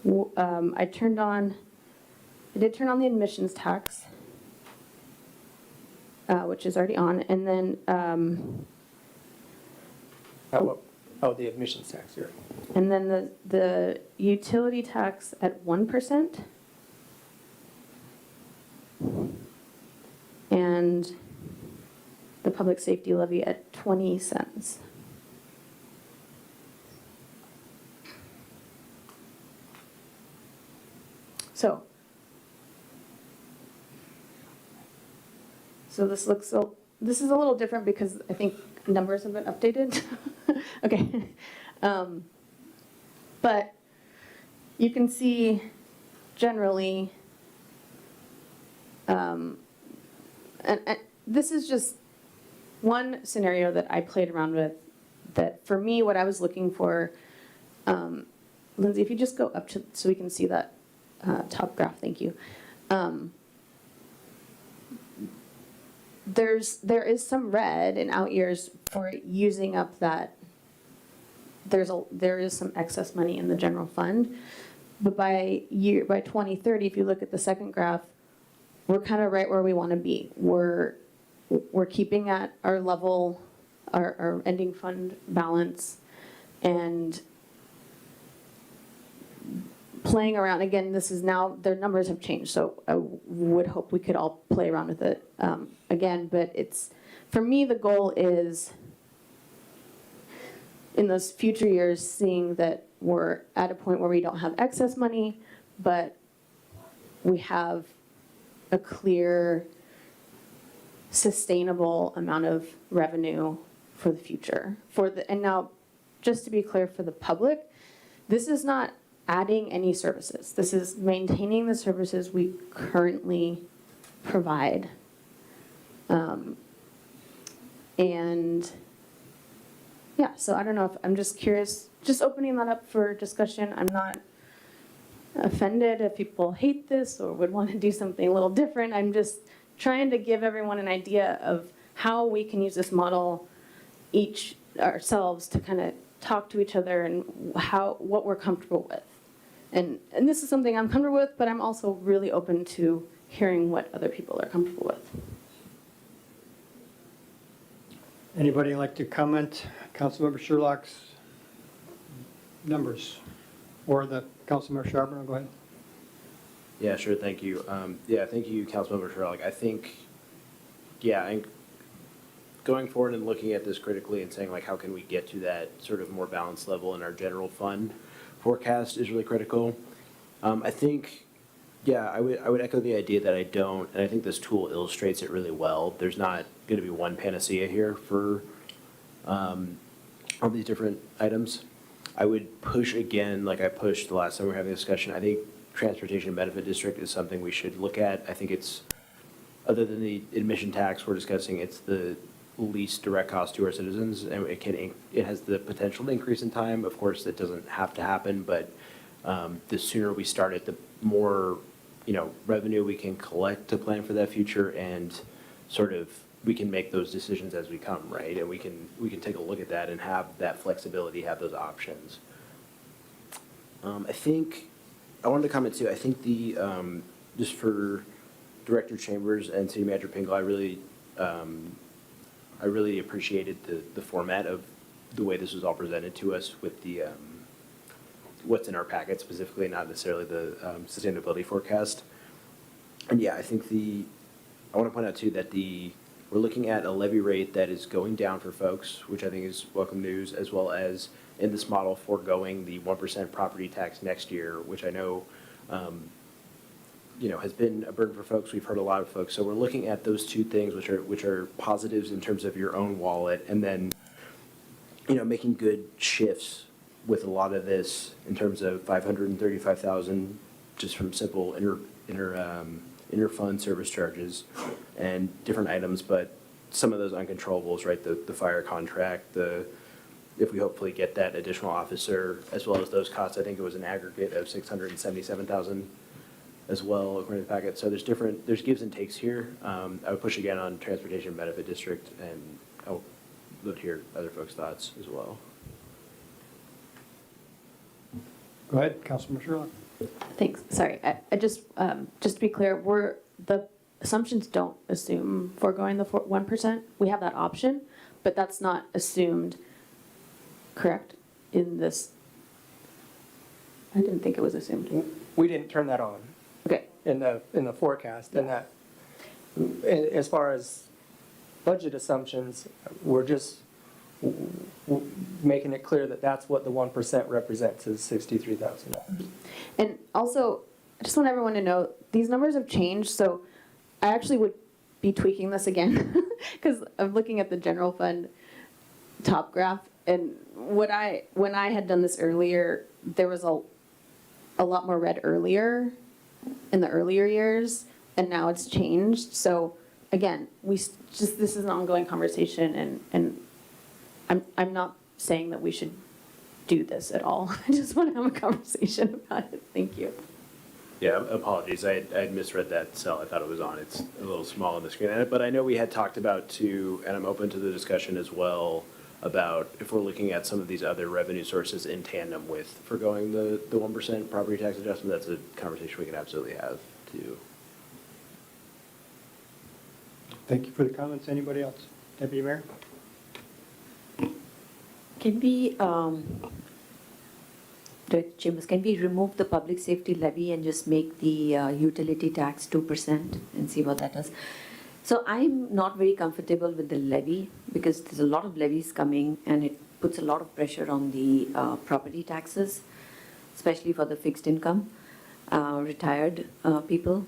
I did turn on the admissions tax, which is already on, and then the admissions tax here. and then the utility tax at 1%, and the public safety levy at 20 cents. So this is a little different because I think numbers have been updated. Okay. But you can see generally, and this is just one scenario that I played around with, that for me, what I was looking for, Lindsay, if you just go up to, so we can see that top graph, thank you. There is some red in out years for using up that. There is some excess money in the general fund, but by 2030, if you look at the second graph, we're kind of right where we want to be. We're keeping at our level our ending fund balance, and playing around, again, this is now, their numbers have changed, so I would hope we could all play around with it again, but it's, for me, the goal is in those future years, seeing that we're at a point where we don't have excess money, but we have a clear, sustainable amount of revenue for the future. And now, just to be clear for the public, this is not adding any services. This is maintaining the services we currently provide. And yeah, so I don't know if, I'm just curious, just opening that up for discussion. I'm not offended if people hate this or would want to do something a little different. I'm just trying to give everyone an idea of how we can use this model each ourselves to kind of talk to each other and what we're comfortable with. And this is something I'm comfortable with, but I'm also really open to hearing what other people are comfortable with. Anybody like to comment? Councilmember Sherlock's numbers, or the Councilmember Charbonneau, go ahead. Yeah, sure, thank you. Yeah, thank you, Councilmember Sherlock. I think, going forward and looking at this critically and saying like, how can we get to that sort of more balanced level in our general fund forecast is really critical. I think, I would echo the idea that I don't, and I think this tool illustrates it really well. There's not going to be one panacea here for all these different items. I would push again, like I pushed the last time we were having a discussion. I think transportation benefit district is something we should look at. I think it's, other than the admission tax we're discussing, it's the least direct cost to our citizens, and it has the potential to increase in time. Of course, that doesn't have to happen, but the sooner we start it, the more revenue we can collect to plan for that future, and sort of we can make those decisions as we come, right? And we can take a look at that and have that flexibility, have those options. I think I wanted to comment too. I think the just for Director Chambers and City Manager Pingle, I really appreciated the format of the way this was all presented to us with the what's in our packet specifically, not necessarily the sustainability forecast. And yeah, I think I want to point out too that we're looking at a levy rate that is going down for folks, which I think is welcome news, as well as in this model foregoing the 1% property tax next year, which I know has been a burden for folks. We've heard a lot of folks. So we're looking at those two things, which are positives in terms of your own wallet, and then making good shifts with a lot of this in terms of $535,000 just from simple inter-fund service charges and different items, but some of those uncontrollables, right? The fire contract, if we hopefully get that additional officer, as well as those costs, I think it was an aggregate of $677,000 as well, according to the packet. So there's gives and takes here. I would push again on transportation benefit district, and I would hear other folks' thoughts as well. Go ahead, Councilmember Sherlock. Thanks. Sorry, I just to be clear, the assumptions don't assume foregoing the 1%. We have that option, but that's not assumed, correct, in this? I didn't think it was assumed. We didn't turn that on. Okay. In the forecast, and that, as far as budget assumptions, we're just making it clear that that's what the 1% represents, is $63,000. And also, I just want everyone to know, these numbers have changed, so I actually would be tweaking this again, because I'm looking at the general fund top graph, and when I had done this earlier, there was a lot more red earlier, in the earlier years, and now it's changed. So again, this is an ongoing conversation, and I'm not saying that we should do this at all. I just want to have a conversation about it. Thank you. Yeah, apologies. I had misread that cell. I thought it was on. It's a little small on the screen. But I know we had talked about too, and I'm open to the discussion as well, about if we're looking at some of these other revenue sources in tandem with forgoing the 1% property tax adjustment. That's a conversation we can absolutely have too. Thank you for the comments. Anybody else? Deputy Mayor? Can we, Director Chambers, can we remove the public safety levy and just make the utility tax 2% and see what that does? So I'm not very comfortable with the levy because there's a lot of levies coming and it puts a lot of pressure on the property taxes, especially for the fixed income, retired people.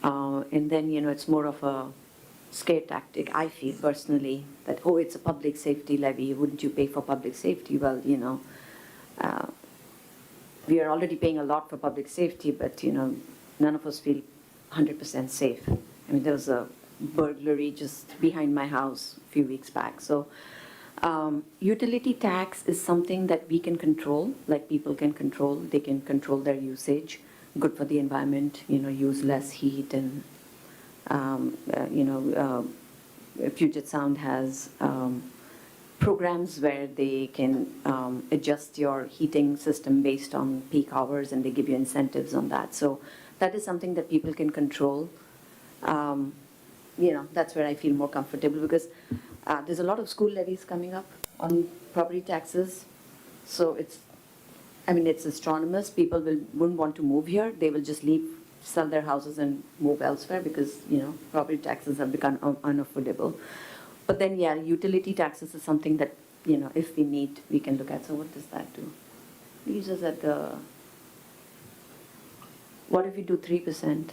And then, it's more of a scare tactic, I feel personally, that, oh, it's a public safety levy, wouldn't you pay for public safety? Well, we are already paying a lot for public safety, but, none of us feel 100% safe. I mean, there was a burglary just behind my house a few weeks back. So utility tax is something that we can control, like people can control. They can control their usage, good for the environment, use less heat and Puget Sound has programs where they can adjust your heating system based on peak hours and they give you incentives on that. So that is something that people can control. That's where I feel more comfortable because there's a lot of school levies coming up on property taxes. So it's astronomous. People wouldn't want to move here. They will just leave, sell their houses and move elsewhere because, property taxes have become unaffordable. But then, utility taxes is something that, if we need, we can look at. So what does that do? Leaves us at what if we do 3%?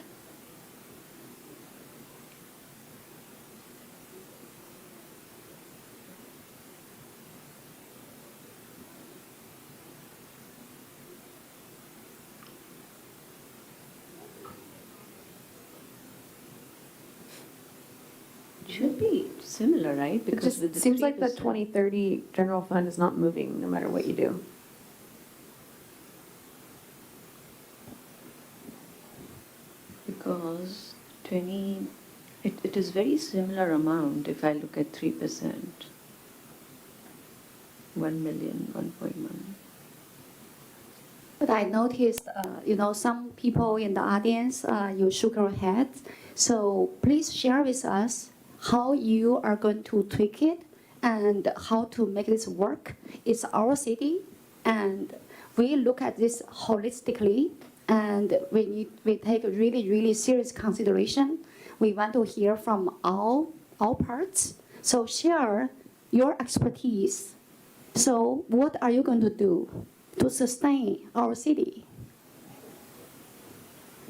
Should be similar, right? It Because just with the seems like the 3%. 2030 general fund is not moving no matter what you do. Because it is very similar amount if I look at 3%. 1 million, 1.1. But I noticed, some people in the audience, you shook your head. So please share with us how you are going to tweak it and how to make this work. It's our city, and we look at this holistically, and we take really, really serious consideration. We want to hear from all parts. So share your expertise. So what are you going to do to sustain our city?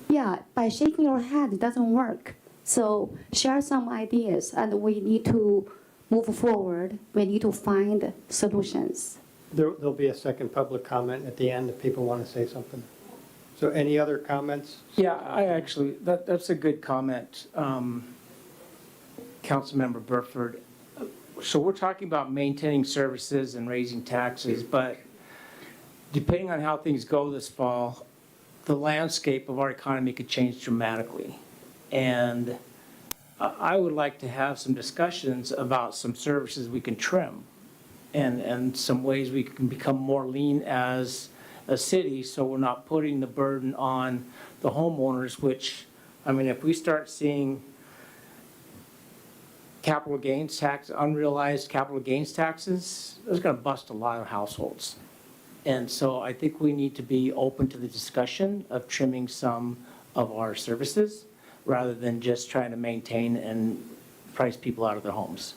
Yeah, by shaking your head, it doesn't work. So share some ideas, and we need to move forward. We need to find solutions. There'll be a second public comment at the end if people want to say something. So any other comments? Yeah, that's a good comment, Councilmember Burford. So we're talking about maintaining services and raising taxes, but depending on how things go this fall, the landscape of our economy could change dramatically. And I would like to have some discussions about some services we can trim and some ways we can become more lean as a city so we're not putting the burden on the homeowners, which, if we start seeing capital gains tax, unrealized capital gains taxes, that's going to bust a lot of households. And so I think we need to be open to the discussion of trimming some of our services rather than just trying to maintain and price people out of their homes.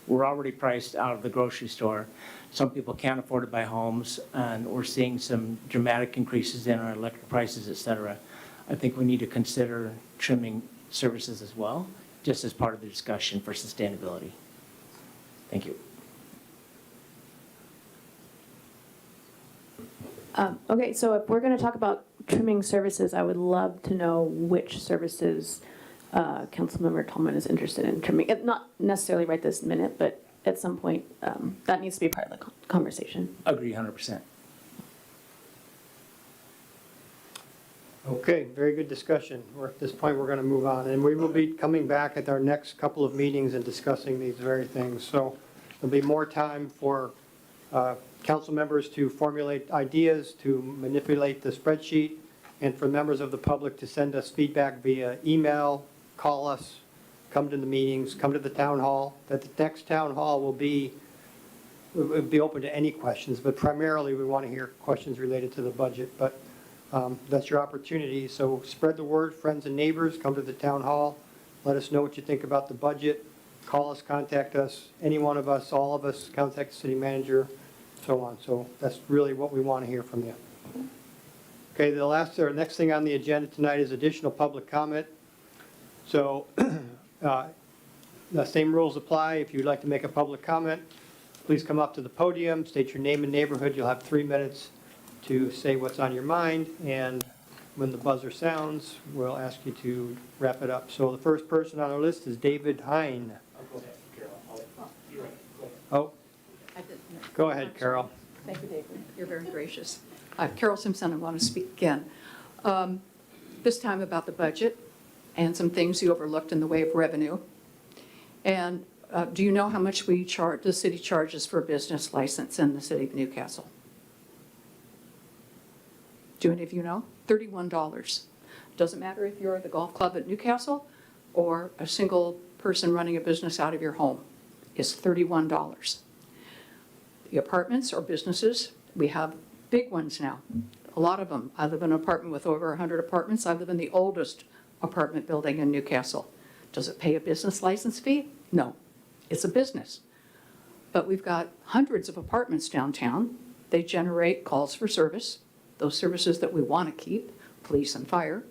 We're already priced out of the grocery store. Some people can't afford to buy homes, and we're seeing some dramatic increases in our electric prices, et cetera. I think we need to consider trimming services as well, just as part of the discussion for sustainability. Thank you. Okay, so if we're going to talk about trimming services, I would love to know which services Councilmember Tallman is interested in trimming. Not necessarily right this minute, but at some point, that needs to be part of the conversation. Agree 100%. Okay, very good discussion. At this point, we're going to move on. And we will be coming back at our next couple of meetings and discussing these very things. So there'll be more time for council members to formulate ideas, to manipulate the spreadsheet, and for members of the public to send us feedback via email, call us, come to the meetings, come to the town hall. That the next town hall will be we'd be open to any questions, but primarily we want to hear questions related to the budget. But that's your opportunity, so spread the word, friends and neighbors, come to the town hall, let us know what you think about the budget, call us, contact us, any one of us, all of us, contact the city manager, so on. So that's really what we want to hear from you. Okay, the next thing on the agenda tonight is additional public comment. So the same rules apply. If you'd like to make a public comment, please come up to the podium, state your name and neighborhood. You'll have 3 minutes to say what's on your mind, and when the buzzer sounds, we'll ask you to wrap it up. So the first person on our list is David Hine. Go ahead, Carol. You're right. Oh, go ahead, Carol. Thank you, David. You're very gracious. Carol Simpson, I want to speak again. This time about the budget and some things you overlooked in the way of revenue. And do you know how much the city charges for a business license in the city of Newcastle? Do any of you know? $31. Doesn't matter if you're the golf club at Newcastle or a single person running a business out of your home. It's $31. The apartments or businesses, we have big ones now, a lot of them. I live in an apartment with over 100 apartments. I live in the oldest apartment building in Newcastle. Does it pay a business license fee? No, it's a business. But we've got hundreds of apartments downtown. They generate calls for service, those services that we want to keep, police and fire.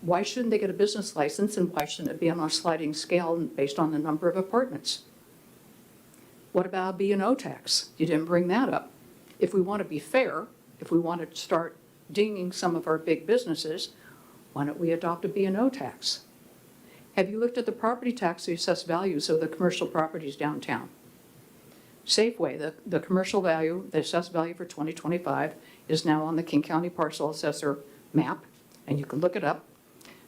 Why shouldn't they get a business license, and why shouldn't it be on a sliding scale based on the number of apartments? What about a B&O tax? You didn't bring that up. If we want to be fair, if we want to start dinging some of our big businesses, why don't we adopt a B&O tax? Have you looked at the property tax, the assessed values of the commercial properties downtown? Safeway, the commercial value, the assessed value for 2025 is now on the King County Parcel Assessor map, and you can look it up.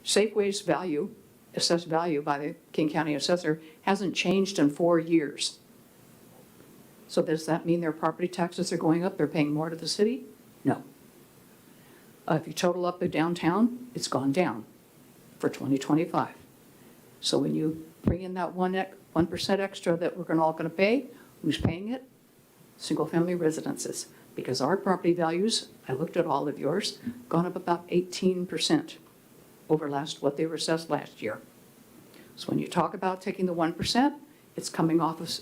Safeway's value, assessed value by the King County Assessor, hasn't changed in 4 years. So does that mean their property taxes are going up? They're paying more to the city? No. If you total up the downtown, it's gone down for 2025. So when you bring in that 1% extra that we're all going to pay, who's paying it? Single-family residences. Because our property values, I looked at all of yours, gone up about 18% over what they were assessed last year. So when you talk about taking the 1%, it's coming off of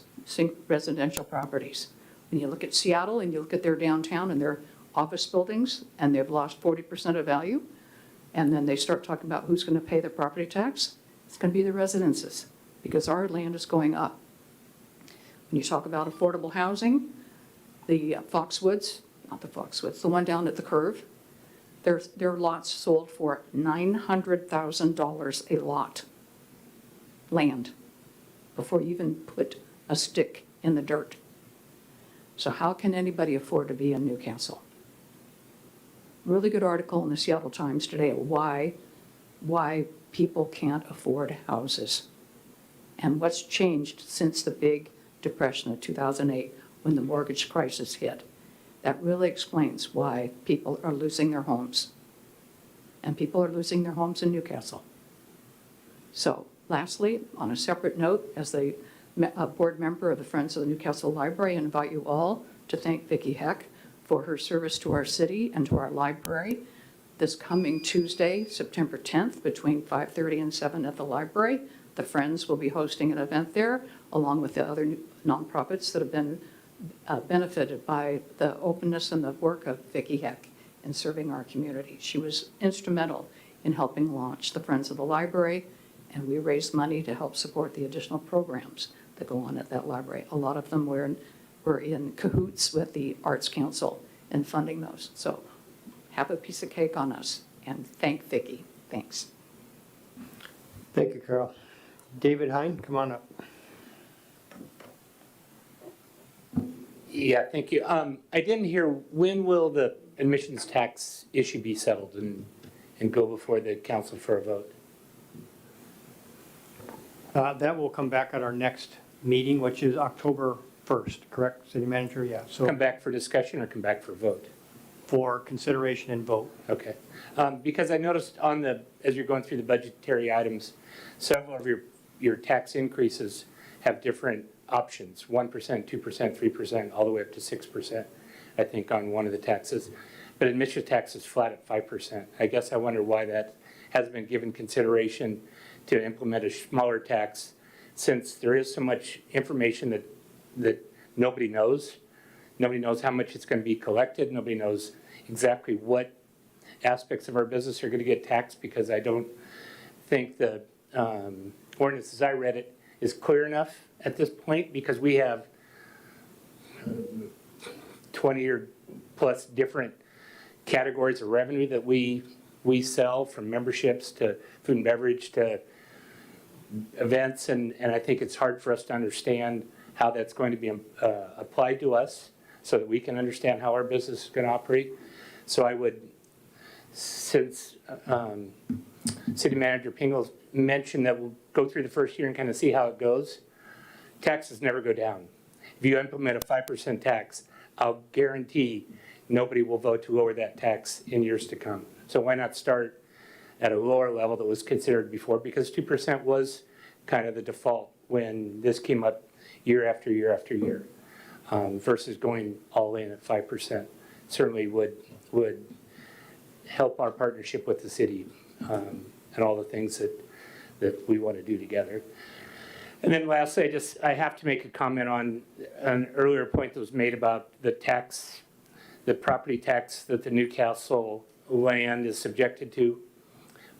residential properties. When you look at Seattle and you look at their downtown and their office buildings, and they've lost 40% of value, and then they start talking about who's going to pay the property tax, it's going to be the residences, because our land is going up. When you talk about affordable housing, the Foxwoods, not the Foxwoods, the one down at the Curve, their lots sold for $900,000 a lot, land, before you even put a stick in the dirt. So how can anybody afford to be in Newcastle? Really good article in the Seattle Times today, why people can't afford houses and what's changed since the big depression of 2008 when the mortgage crisis hit. That really explains why people are losing their homes. And people are losing their homes in Newcastle. So lastly, on a separate note, as the board member of the Friends of the Newcastle Library, I invite you all to thank Vicki Heck for her service to our city and to our library. This coming Tuesday, September 10th, between 5:30 and 7 at the library, the Friends will be hosting an event there, along with the other nonprofits that have been benefited by the openness and the work of Vicki Heck in serving our community. She was instrumental in helping launch the Friends of the Library, and we raised money to help support the additional programs that go on at that library. A lot of them were in cahoots with the Arts Council in funding those. So have a piece of cake on us, and thank Vicki. Thanks. Thank you, Carol. David Hine, come on up. Yeah, thank you. I didn't hear, when will the admissions tax issue be settled and go before the council for a vote? That will come back at our next meeting, which is October 1st, correct, City Manager? Yeah. So Come back for discussion or come back for vote? for consideration and vote. Okay. Because I noticed as you're going through the budgetary items, several of your tax increases have different options, 1%, 2%, 3%, all the way up to 6%, I think, on one of the taxes. But admission tax is flat at 5%. I guess I wonder why that hasn't been given consideration to implement a smaller tax, since there is so much information that nobody knows. Nobody knows how much it's going to be collected. Nobody knows exactly what aspects of our business are going to get taxed, because I don't think the ordinance as I read it is clear enough at this point, because we have 20 or plus different categories of revenue that we sell, from memberships to food and beverage to events, and I think it's hard for us to understand how that's going to be applied to us so that we can understand how our business is going to operate. So I would, since City Manager Pingles mentioned that we'll go through the first year and kind of see how it goes, taxes never go down. If you implement a 5% tax, I'll guarantee nobody will vote to lower that tax in years to come. So why not start at a lower level that was considered before? Because 2% was kind of the default when this came up year after year after year, versus going all in at 5%. Certainly would help our partnership with the city and all the things that we want to do together. And then lastly, I have to make a comment on an earlier point that was made about the property tax that the Newcastle land is subjected to.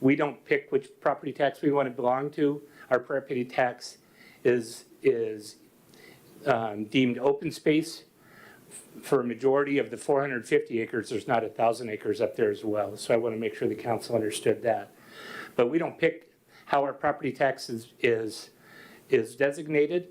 We don't pick which property tax we want to belong to. Our property tax is deemed open space. For a majority of the 450 acres, there's not 1,000 acres up there as well. So I want to make sure the council understood that. But we don't pick how our property tax is designated.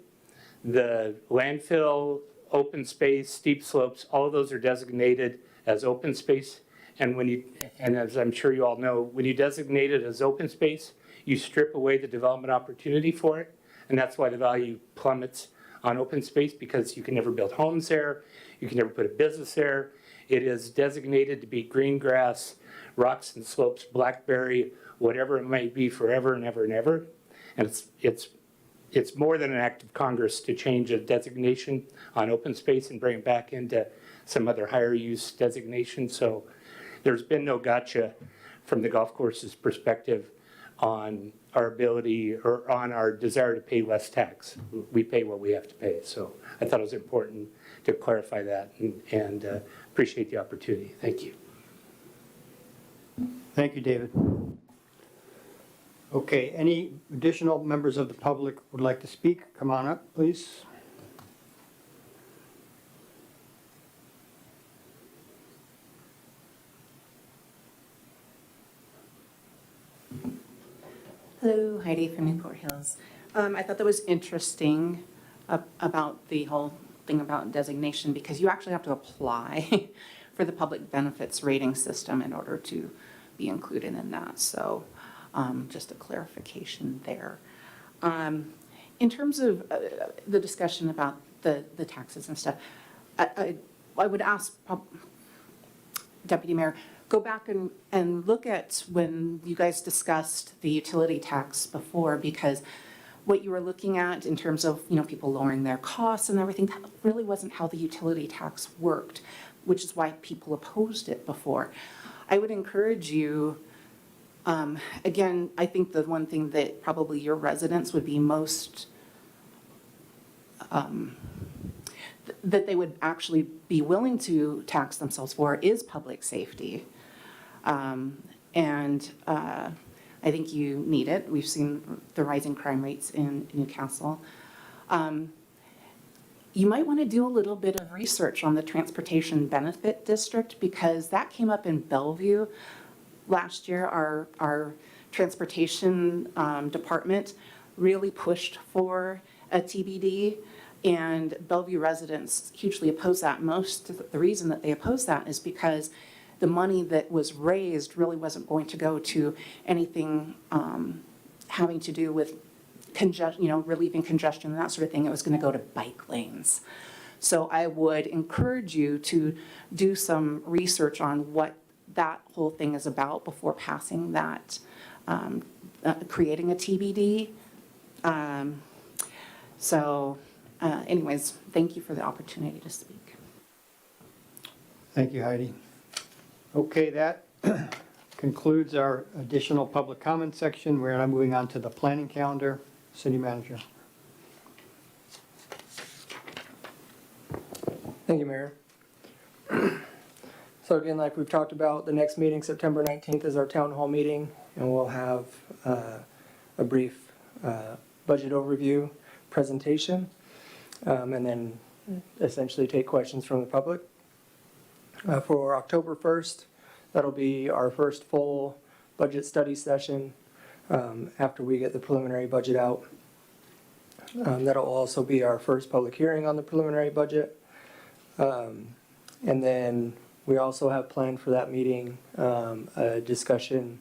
The landfill, open space, steep slopes, all of those are designated as open space. And as I'm sure you all know, when you designate it as open space, you strip away the development opportunity for it. And that's why the value plummets on open space, because you can never build homes there. You can never put a business there. It is designated to be green grass, rocks and slopes, blackberry, whatever it might be, forever and ever and ever. And it's more than an act of Congress to change a designation on open space and bring it back into some other higher use designation. So there's been no gotcha from the golf course's perspective on our ability or on our desire to pay less tax. We pay what we have to pay. So I thought it was important to clarify that, and appreciate the opportunity. Thank you. Thank you, David. Okay, any additional members of the public would like to speak? Come on up, please. Hello, Heidi from Newport Hills. I thought that was interesting about the whole thing about designation, because you actually have to apply for the public benefits rating system in order to be included in that. So just a clarification there. In terms of the discussion about the taxes and stuff, I would ask Deputy Mayor, go back and look at when you guys discussed the utility tax before, because what you were looking at in terms of, people lowering their costs and everything, that really wasn't how the utility tax worked, which is why people opposed it before. I would encourage you, again, I think the one thing that probably your residents would be most, that they would actually be willing to tax themselves for is public safety. I think you need it. We've seen the rising crime rates in Newcastle. You might want to do a little bit of research on the Transportation Benefit District, because that came up in Bellevue last year. Our transportation department really pushed for a TBD, and Bellevue residents hugely oppose that. The reason that they oppose that is because the money that was raised really wasn't going to go to anything having to do with relieving congestion and that sort of thing. It was going to go to bike lanes. So I would encourage you to do some research on what that whole thing is about before passing that, creating a TBD. So anyways, thank you for the opportunity to speak. Thank you, Heidi. Okay, that concludes our additional public comment section. We're now moving on to the planning calendar. City manager. Thank you, Mayor. So again, like we've talked about, the next meeting, September 19th, is our town hall meeting, and we'll have a brief budget overview presentation, and then essentially take questions from the public. For October 1st, that'll be our first full budget study session after we get the preliminary budget out. That'll also be our first public hearing on the preliminary budget. And then we also have planned for that meeting a discussion,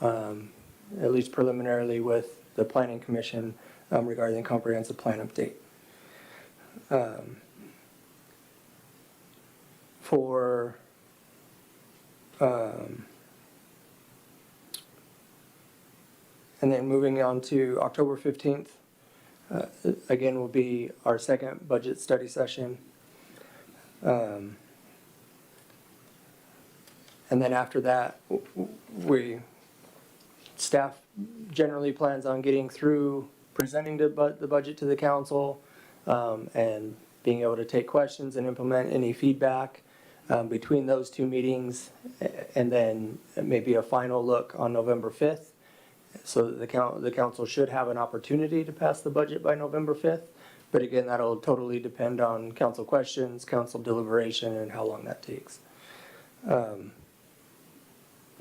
at least preliminarily, with the Planning Commission regarding the comprehensive plan update. And then moving on to October 15th, again, will be our second budget study session. And then after that, staff generally plans on getting through presenting the budget to the council and being able to take questions and implement any feedback between those two meetings, and then maybe a final look on November 5th. So that the council should have an opportunity to pass the budget by November 5th. But again, that'll totally depend on council questions, council deliberation, and how long that takes.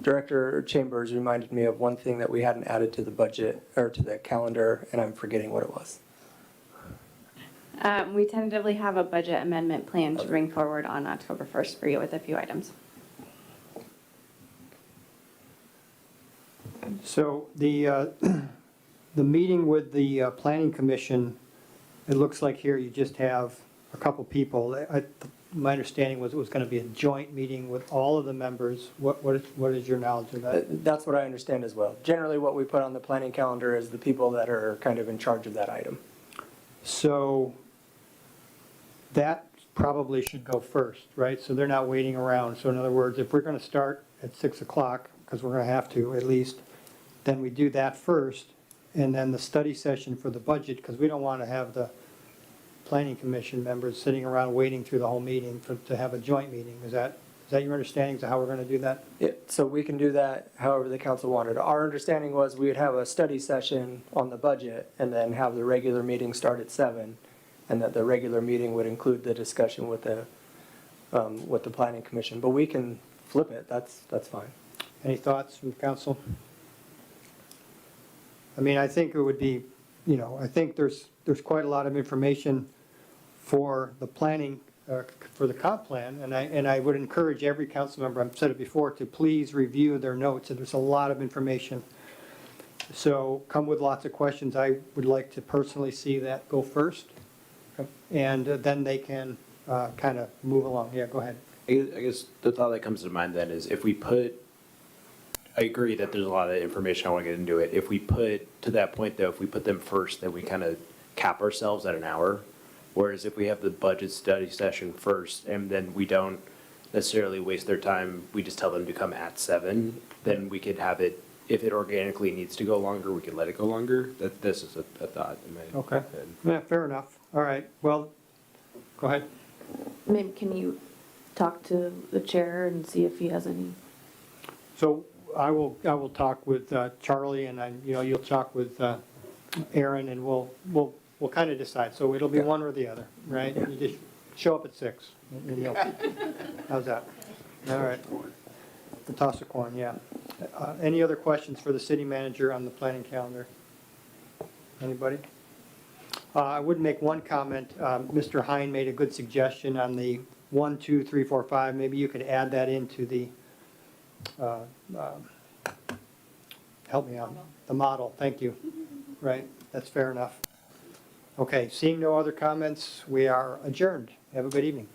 Director Chambers reminded me of one thing that we hadn't added to the budget, or to the calendar, and I'm forgetting what it was. We tentatively have a budget amendment plan to bring forward on October 1st for you with a few items. So the meeting with the planning commission, it looks like here you just have a couple people. My understanding was it was going to be a joint meeting with all of the members. What is your knowledge of that? That's what I understand as well. Generally, what we put on the planning calendar is the people that are kind of in charge of that item. So that probably should go first, right? So they're not waiting around. So in other words, if we're going to start at 6 o'clock, because we're going to have to at least, then we do that first, and then the study session for the budget, because we don't want to have the planning commission members sitting around waiting through the whole meeting to have a joint meeting. Is that your understanding of how we're going to do that? Yeah, so we can do that however the council wanted. Our understanding was we would have a study session on the budget and then have the regular meeting start at 7, and that the regular meeting would include the discussion with the planning commission. But we can flip it. That's fine. Any thoughts from council? I mean, I think it would be, I think there's quite a lot of information for the planning, for the comp plan, and I would encourage every council member, I've said it before, to please review their notes, and there's a lot of information. So come with lots of questions. I would like to personally see that go first, and then they can kind of move along. Yeah, go ahead. I guess the thought that comes to mind then is if we put, I agree that there's a lot of information I want to get into it. If we put, to that point though, if we put them first, then we kind of cap ourselves at an hour. Whereas if we have the budget study session first and then we don't necessarily waste their time, we just tell them to come at 7, then we could have it, if it organically needs to go longer, we could let it go longer. This is a thought in my Okay. head. Yeah, fair enough. All right, well, go ahead. Maybe can you talk to the chair and see if he has any? So I will talk with Charlie, and you'll talk with Aaron, and we'll kind of decide. So it'll be one or the other, right? You just show up at 6. How's that? All right. The toss a coin, yeah. Any other questions for the city manager on the planning calendar? Anybody? I would make one comment. Mr. Hine made a good suggestion on the 1, 2, 3, 4, 5. Maybe you could add that into the help me out, the model. Thank you. Right, that's fair enough. Okay, seeing no other comments, we are adjourned. Have a good evening.